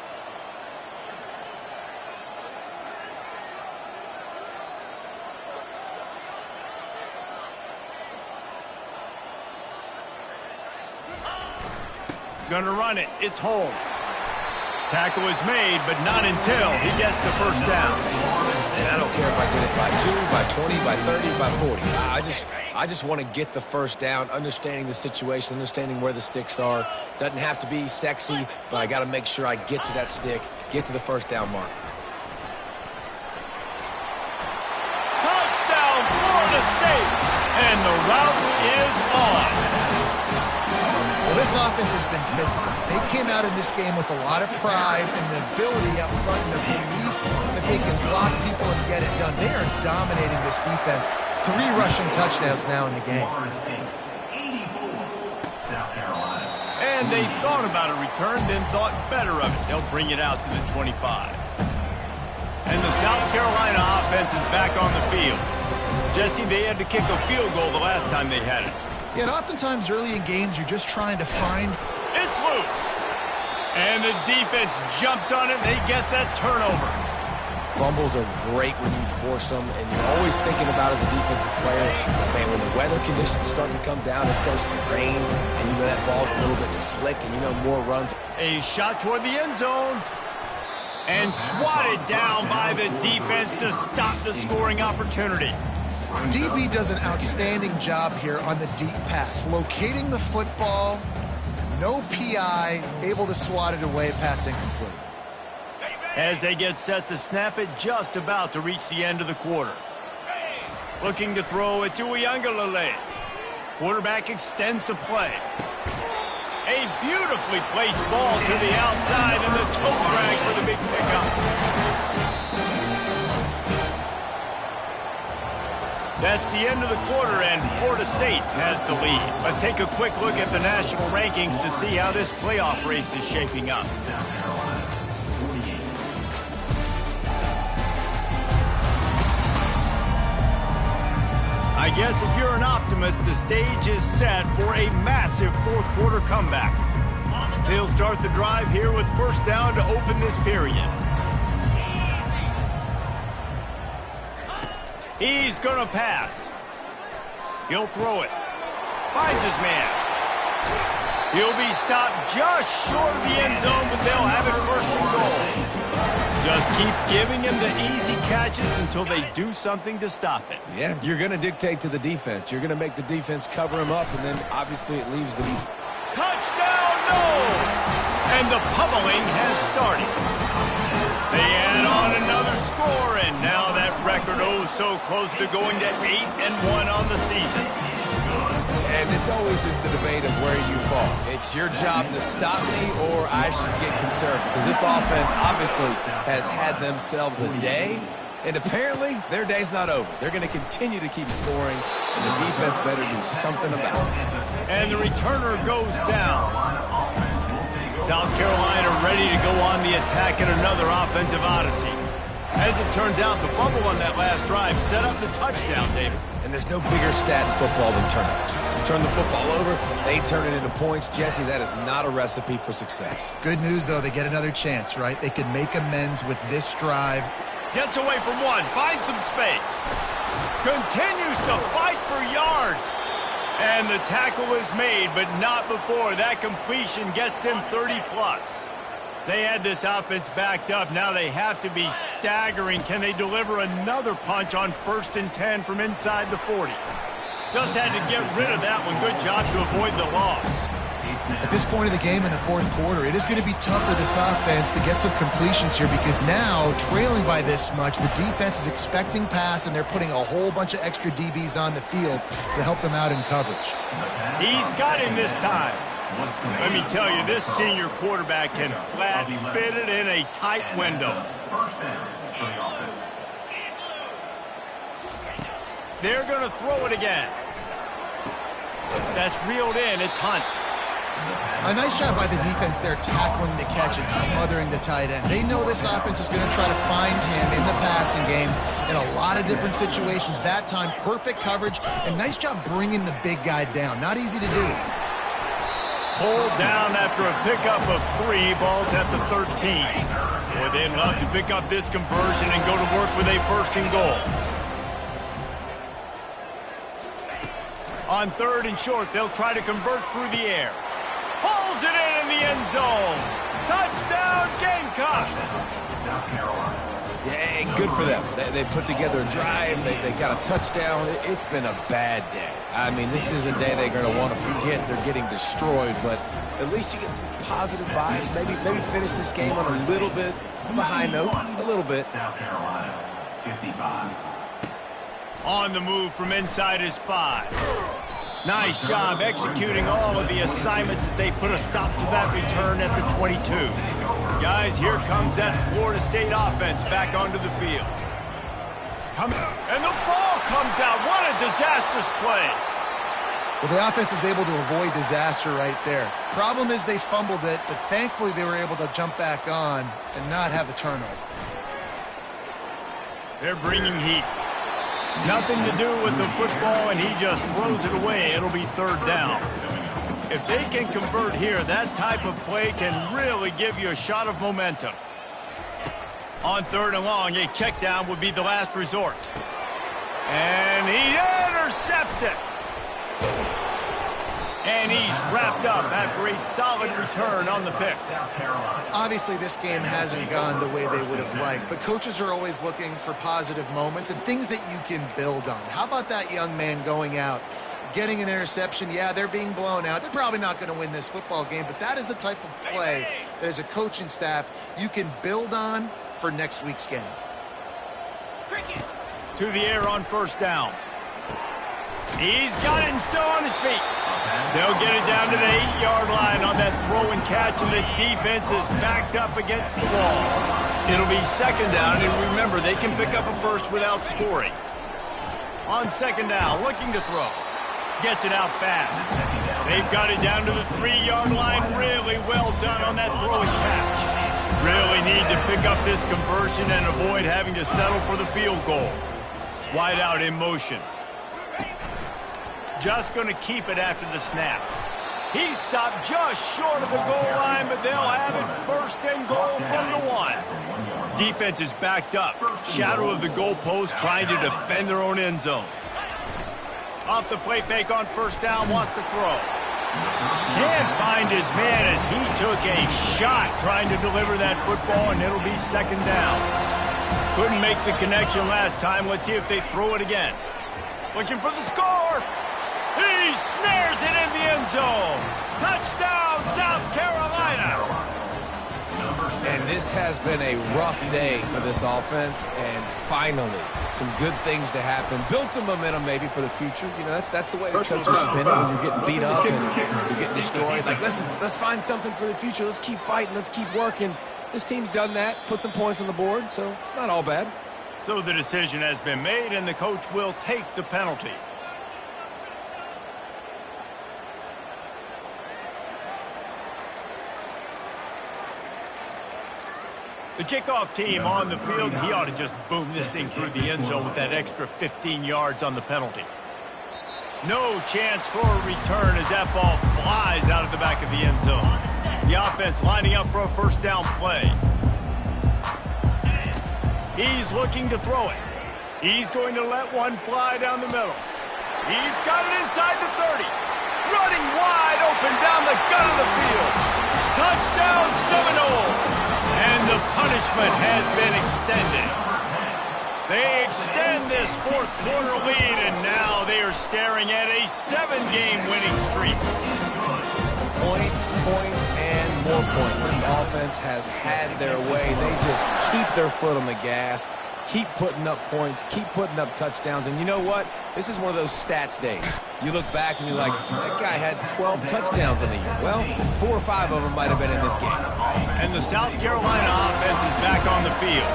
Gonna run it. It's Holmes. Tackle is made, but not until he gets the first down. And I don't care if I get it by 2, by 20, by 30, by 40. I just want to get the first down, understanding the situation, understanding where the sticks are. Doesn't have to be sexy, but I got to make sure I get to that stick, get to the first down mark. Touchdown, Florida State! And the route is on. Well, this offense has been physical. They came out in this game with a lot of pride and the ability up front and the belief that they can block people and get it done. They are dominating this defense. 3 rushing touchdowns now in the game. And they thought about a return, then thought better of it. They'll bring it out to the 25. And the South Carolina offense is back on the field. Jesse, they had to kick a field goal the last time they had it. Yeah, and oftentimes early in games, you're just trying to find... It's loose. And the defense jumps on it. They get that turnover. Fumbles are great when you force them, and you're always thinking about as a defensive player, man, when the weather conditions start to come down, it starts to rain, and you know that ball's a little bit slick, and you know more runs. A shot toward the end zone. And swatted down by the defense to stop the scoring opportunity. DB does an outstanding job here on the deep pass. Locating the football, no PI, able to swat it away, pass incomplete. As they get set to snap it, just about to reach the end of the quarter. Looking to throw it to Uiagalelei. Quarterback extends the play. A beautifully placed ball to the outside and the toe drag for the big pickup. That's the end of the quarter, and Florida State has the lead. Let's take a quick look at the national rankings to see how this playoff race is shaping up. I guess if you're an optimist, the stage is set for a massive fourth quarter comeback. They'll start the drive here with first down to open this period. He's going to pass. He'll throw it. Finds his man. He'll be stopped just short of the end zone, but they'll have it first and goal. Just keep giving him the easy catches until they do something to stop it. Yeah, you're going to dictate to the defense. You're going to make the defense cover him up, and then obviously it leaves them. Touchdown, no! And the pummeling has started. They add on another score, and now that record so close to going to 8-1 on the season. And this always is the debate of where you fall. It's your job to stop me, or I should get conservative. Because this offense obviously has had themselves a day, and apparently their day's not over. They're going to continue to keep scoring, and the defense better do something about it. And the returner goes down. South Carolina ready to go on the attack in another offensive odyssey. As it turns out, the fumble on that last drive set up the touchdown, David. And there's no bigger stat in football than turnovers. You turn the football over, they turn it into points. Jesse, that is not a recipe for success. Good news, though, they get another chance, right? They can make amends with this drive. Gets away from one, finds some space. Continues to fight for yards. And the tackle is made, but not before that completion gets them 30-plus. They had this offense backed up. Now they have to be staggering. Can they deliver another punch on 1st and 10 from inside the 40? Just had to get rid of that one. Good job to avoid the loss. At this point of the game in the fourth quarter, it is going to be tough for this offense to get some completions here because now, trailing by this much, the defense is expecting pass, and they're putting a whole bunch of extra DBs on the field to help them out in coverage. He's got him this time. Let me tell you, this senior quarterback can flat fit it in a tight window. First down for the offense. They're going to throw it again. That's reeled in. It's Hunt. A nice job by the defense there tackling the catch and smothering the tight end. They know this offense is going to try to find him in the passing game in a lot of different situations. That time, perfect coverage, and nice job bringing the big guy down. Not easy to do. Pulled down after a pickup of 3, balls at the 13. Boy, they'd love to pick up this conversion and go to work with a 1st and goal. On 3rd and short, they'll try to convert through the air. Pulls it in the end zone. Touchdown, Gamecocks. South Carolina. Yeah, good for them. They put together a drive. They got a touchdown. It's been a bad day. I mean, this is a day they're going to want to forget. They're getting destroyed, but at least you get some positive vibes. Maybe finish this game on a little bit of a high note. A little bit. South Carolina, 55. On the move from inside his 5. Nice job executing all of the assignments as they put a stop to that return at the 22. Guys, here comes that Florida State offense back onto the field. And the ball comes out. What a disastrous play. Well, the offense is able to avoid disaster right there. Problem is they fumbled it, but thankfully they were able to jump back on and not have the turnover. They're bringing heat. Nothing to do with the football, and he just throws it away. It'll be 3rd down. If they can convert here, that type of play can really give you a shot of momentum. On 3rd and long, a check down would be the last resort. And he intercepts it. And he's wrapped up after a solid return on the pick. Obviously, this game hasn't gone the way they would have liked, but coaches are always looking for positive moments and things that you can build on. How about that young man going out, getting an interception? Yeah, they're being blown out. They're probably not going to win this football game, but that is the type of play that as a coaching staff you can build on for next week's game. To the air on 1st down. He's got it and still on his feet. They'll get it down to the 8-yard line on that throw and catch, and the defense is backed up against the wall. It'll be 2nd down, and remember, they can pick up a 1st without scoring. On 2nd down, looking to throw. Gets it out fast. They've got it down to the 3-yard line. Really well done on that throw and catch. Really need to pick up this conversion and avoid having to settle for the field goal. Wide out in motion. Just going to keep it after the snap. He stopped just short of the goal line, but they'll have it 1st and goal from the 1. Defense is backed up. Shadow of the goalpost trying to defend their own end zone. Off the play fake on 1st down, wants to throw. Can't find his man as he took a shot trying to deliver that football, and it'll be 2nd down. Couldn't make the connection last time. Let's see if they throw it again. Looking for the score. He snares it in the end zone. Touchdown, South Carolina. And this has been a rough day for this offense, and finally, some good things to happen. Build some momentum maybe for the future. You know, that's the way the coaches spin it when you're getting beat up and you're getting destroyed. Like, listen, let's find something for the future. Let's keep fighting. Let's keep working. This team's done that, put some points on the board, so it's not all bad. So the decision has been made, and the coach will take the penalty. The kickoff team on the field, he ought to just boom this thing through the end zone with that extra 15 yards on the penalty. No chance for a return as that ball flies out of the back of the end zone. The offense lining up for a 1st down play. He's looking to throw it. He's going to let one fly down the middle. He's got it inside the 30. Running wide open down the gut of the field. Touchdown Seminoles. And the punishment has been extended. They extend this 4th quarter lead, and now they are staring at a 7-game winning streak. Points, and more points. This offense has had their way. They just keep their foot on the gas. keep putting up points, keep putting up touchdowns. And you know what? This is one of those stats days. You look back and you're like, that guy had 12 touchdowns in the year. Well, 4 or 5 of them might have been in this game. And the South Carolina offense is back on the field.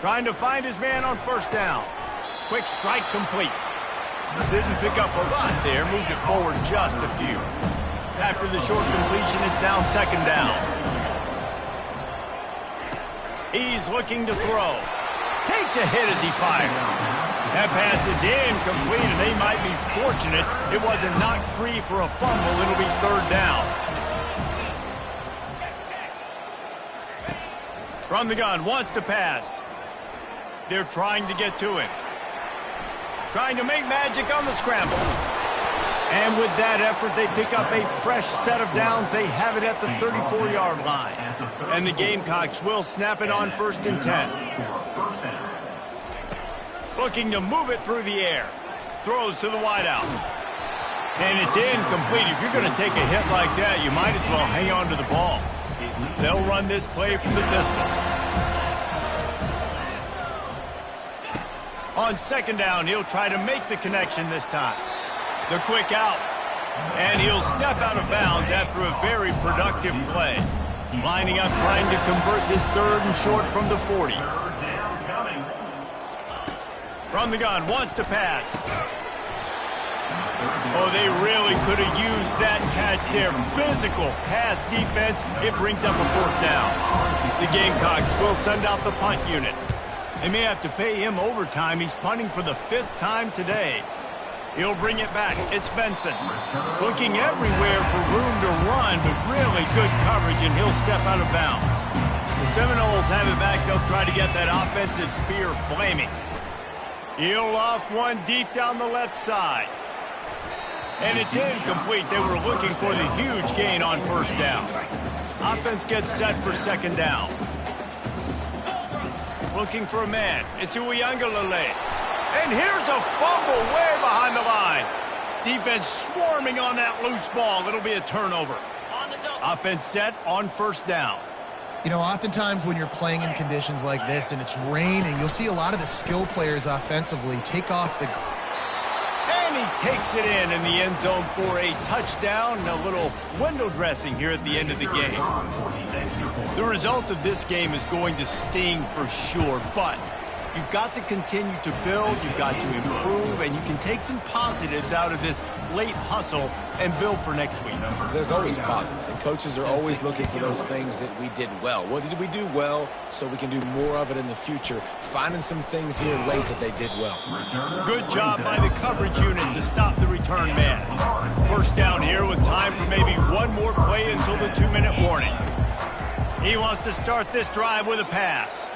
Trying to find his man on first down. Quick strike complete. Didn't pick up a lot there, moved it forward just a few. After the short completion, it's now second down. He's looking to throw. Takes a hit as he fires. That pass is incomplete, and they might be fortunate it wasn't knocked free for a fumble. It'll be third down. From the gun, wants to pass. They're trying to get to him. Trying to make magic on the scramble. And with that effort, they pick up a fresh set of downs. They have it at the 34-yard line. And the Gamecocks will snap it on 1st and 10. Looking to move it through the air. Throws to the wideout. And it's incomplete. If you're going to take a hit like that, you might as well hang on to the ball. They'll run this play from the pistol. On second down, he'll try to make the connection this time. The quick out. And he'll step out of bounds after a very productive play. Lining up, trying to convert this 3rd and short from the 40. From the gun, wants to pass. Oh, they really could have used that catch there. Physical pass defense. It brings up a 4th down. The Gamecocks will send out the punt unit. They may have to pay him overtime. He's punting for the 5th time today. He'll bring it back. It's Benson. Looking everywhere for room to run, but really good coverage, and he'll step out of bounds. The Seminoles have it back. They'll try to get that offensive spear flaming. He'll off one deep down the left side. And it's incomplete. They were looking for the huge gain on 1st down. Offense gets set for 2nd down. Looking for a man. It's Uiagalelei. And here's a fumble way behind the line. Defense swarming on that loose ball. It'll be a turnover. Offense set on 1st down. You know, oftentimes when you're playing in conditions like this and it's raining, you'll see a lot of the skill players offensively take off the... And he takes it in the end zone for a touchdown and a little window dressing here at the end of the game. The result of this game is going to sting for sure, but you've got to continue to build, you've got to improve, and you can take some positives out of this late hustle and build for next week. There's always positives, and coaches are always looking for those things that we did well. What did we do well so we can do more of it in the future? Finding some things here late that they did well. Good job by the coverage unit to stop the return man. 1st down here with time for maybe one more play until the 2-minute warning. He wants to start this drive with a pass.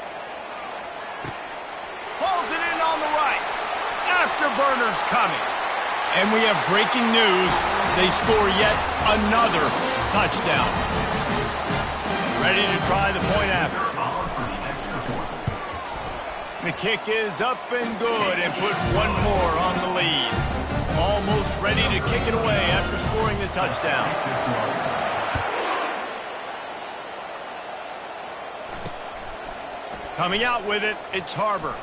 Pulls it in on the right. Afterburner's coming. And we have breaking news. They score yet another touchdown. Ready to try the point after. The kick is up and good and put one more on the lead. Almost ready to kick it away after scoring the touchdown. Coming out with it, it's Harbor.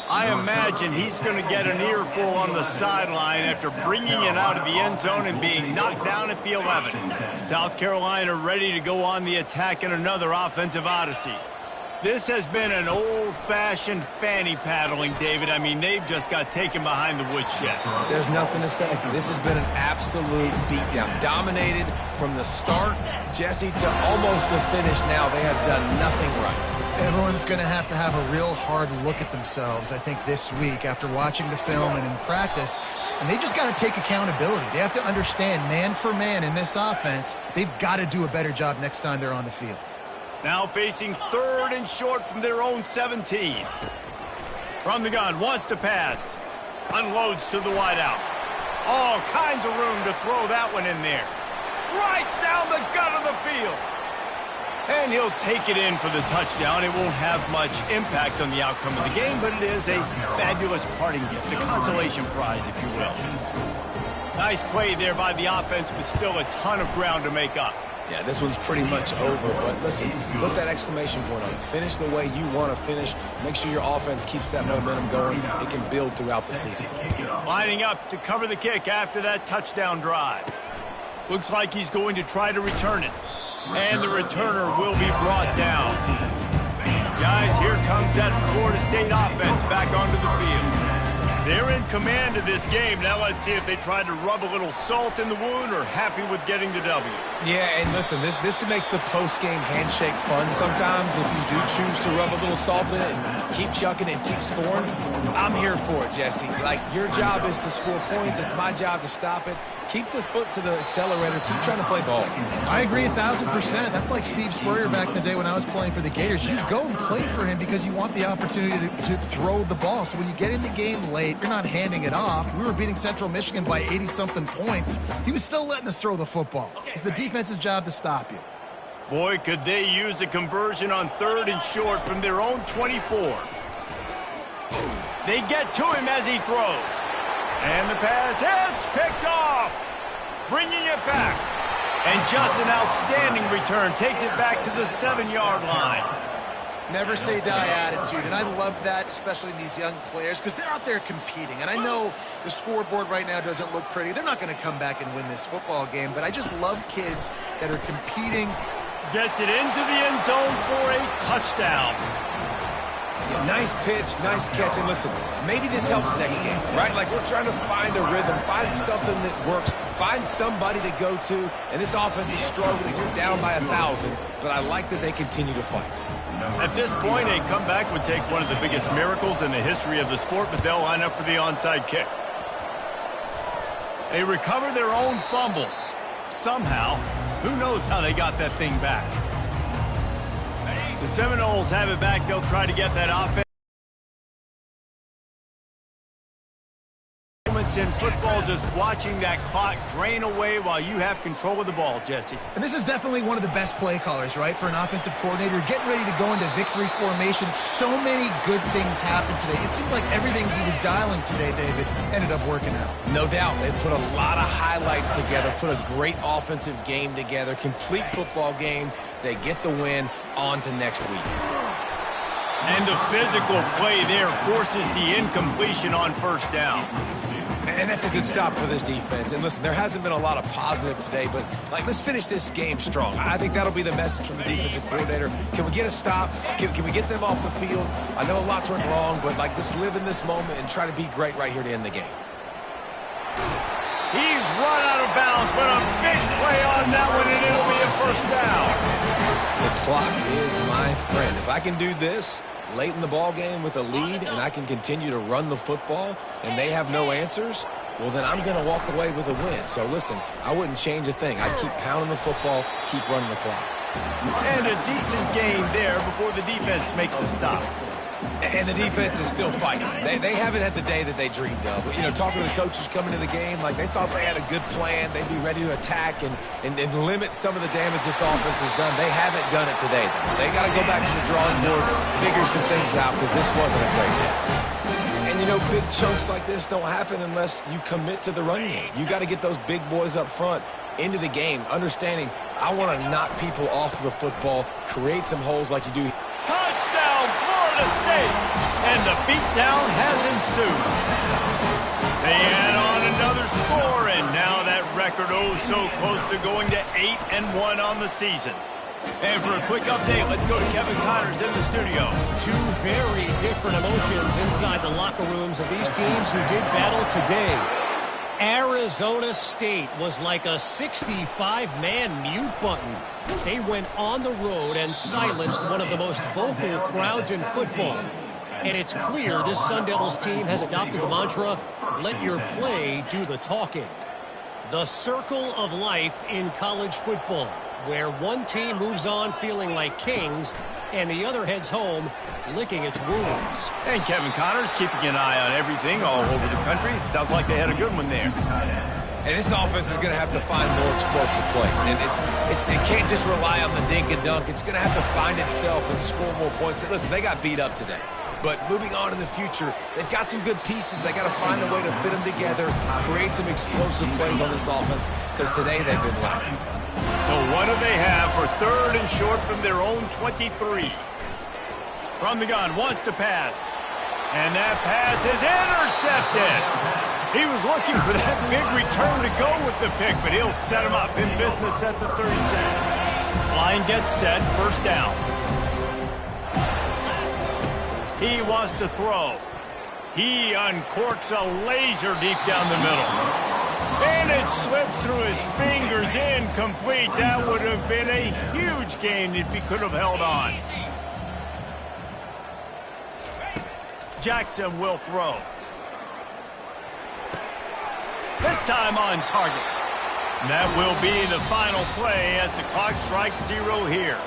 I imagine he's going to get an earful on the sideline after bringing it out of the end zone and being knocked down at the 11. South Carolina ready to go on the attack in another offensive odyssey. This has been an old-fashioned fanny paddling, David. I mean, they've just got taken behind the woodshed. There's nothing to say. This has been an absolute beatdown. Dominated from the start, Jesse, to almost the finish now. They have done nothing right. Everyone's going to have a real hard look at themselves, I think, this week after watching the film and in practice. And they just got to take accountability. They have to understand, man for man in this offense, they've got to do a better job next time they're on the field. Now facing 3rd and short from their own 17. From the gun, wants to pass. Unloads to the wideout. All kinds of room to throw that one in there. Right down the gut of the field. And he'll take it in for the touchdown. It won't have much impact on the outcome of the game, but it is a fabulous parting gift, a consolation prize, if you will. Nice play there by the offense, but still a ton of ground to make up. Yeah, this one's pretty much over, but listen, put that exclamation point on it. Finish the way you want to finish. Make sure your offense keeps that momentum going. It can build throughout the season. Lining up to cover the kick after that touchdown drive. Looks like he's going to try to return it. And the returner will be brought down. Guys, here comes that Florida State offense back onto the field. They're in command of this game. Now let's see if they try to rub a little salt in the wound or happy with getting the W. Yeah, and listen, this makes the post-game handshake fun sometimes if you do choose to rub a little salt in it and keep chucking and keep scoring. I'm here for it, Jesse. Like, your job is to score points. It's my job to stop it. Keep the foot to the accelerator. Keep trying to play ball. I agree 1,000%. That's like Steve Spurrier back in the day when I was playing for the Gators. You go and play for him because you want the opportunity to throw the ball. So when you get in the game late, you're not handing it off. We were beating Central Michigan by 80-something points. He was still letting us throw the football. It's the defense's job to stop you. Boy, could they use a conversion on 3rd and short from their own 24. They get to him as he throws. And the pass hits, picked off. Bringing it back. And just an outstanding return. Takes it back to the 7-yard line. Never say die attitude, and I love that, especially in these young players, because they're out there competing. And I know the scoreboard right now doesn't look pretty. They're not going to come back and win this football game, but I just love kids that are competing. Gets it into the end zone for a touchdown. Yeah, nice pitch, nice catch, and listen, maybe this helps next game, right? Like, we're trying to find a rhythm, find something that works, find somebody to go to, and this offense is struggling. You're down by 1,000, but I like that they continue to fight. At this point, a comeback would take one of the biggest miracles in the history of the sport, but they'll line up for the onside kick. They recover their own fumble. Somehow, who knows how they got that thing back. The Seminoles have it back. They'll try to get that offense. In football, just watching that clock drain away while you have control of the ball, Jesse. And this is definitely one of the best play callers, right, for an offensive coordinator. Getting ready to go into victory formation. So many good things happened today. It seemed like everything he was dialing today, David, ended up working out. No doubt. They put a lot of highlights together, put a great offensive game together, complete football game. They get the win. On to next week. And the physical play there forces the incompletion on 1st down. And that's a good stop for this defense. And listen, there hasn't been a lot of positive today, but like, let's finish this game strong. I think that'll be the message from the defensive coordinator. Can we get a stop? Can we get them off the field? I know lots went wrong, but like, let's live in this moment and try to be great right here to end the game. He's run out of bounds, but a big play on that one, and it'll be a 1st down. The clock is my friend. If I can do this late in the ball game with a lead and I can continue to run the football and they have no answers, well, then I'm going to walk away with a win. So listen, I wouldn't change a thing. I'd keep pounding the football, keep running the clock. And a decent gain there before the defense makes the stop. And the defense is still fighting. They haven't had the day that they dreamed of. You know, talking to the coaches coming to the game, like, they thought they had a good plan. They'd be ready to attack and limit some of the damage this offense has done. They haven't done it today, though. They got to go back to the drawing board, figure some things out, because this wasn't a great day. And, you know, big chunks like this don't happen unless you commit to the run game. You got to get those big boys up front into the game, understanding I want to knock people off the football, create some holes like you do. Touchdown, Florida State! And the beatdown has ensued. They add on another score, and now that record so close to going to 8-1 on the season. And for a quick update, let's go to Kevin Connors in the studio. Two very different emotions inside the locker rooms of these teams who did battle today. Arizona State was like a 65-man mute button. They went on the road and silenced one of the most vocal crowds in football. And it's clear this Sun Devils team has adopted the mantra, let your play do the talking. The circle of life in college football, where one team moves on feeling like kings and the other heads home licking its wounds. And Kevin Connors keeping an eye on everything all over the country. Sounds like they had a good one there. And this offense is going to have to find more explosive plays. And it can't just rely on the dink and dunk. It's going to have to find itself and score more points. Listen, they got beat up today. But moving on in the future, they've got some good pieces. They got to find a way to fit them together, create some explosive plays on this offense, because today they've been lacking. So what do they have? for 3rd and short from their own 23. From the gun, wants to pass. And that pass is intercepted. He was looking for that big return to go with the pick, but he'll set him up in business at the 37. Line gets set, first down. He wants to throw. He uncorks a laser deep down the middle. And it slips through his fingers, incomplete. That would have been a huge gain if he could have held on. Jackson will throw. This time on target. That will be the final play as the clock strikes 0 here.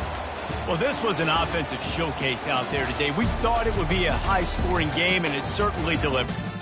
Well, this was an offensive showcase out there today. We thought it would be a high-scoring game, and it certainly delivered.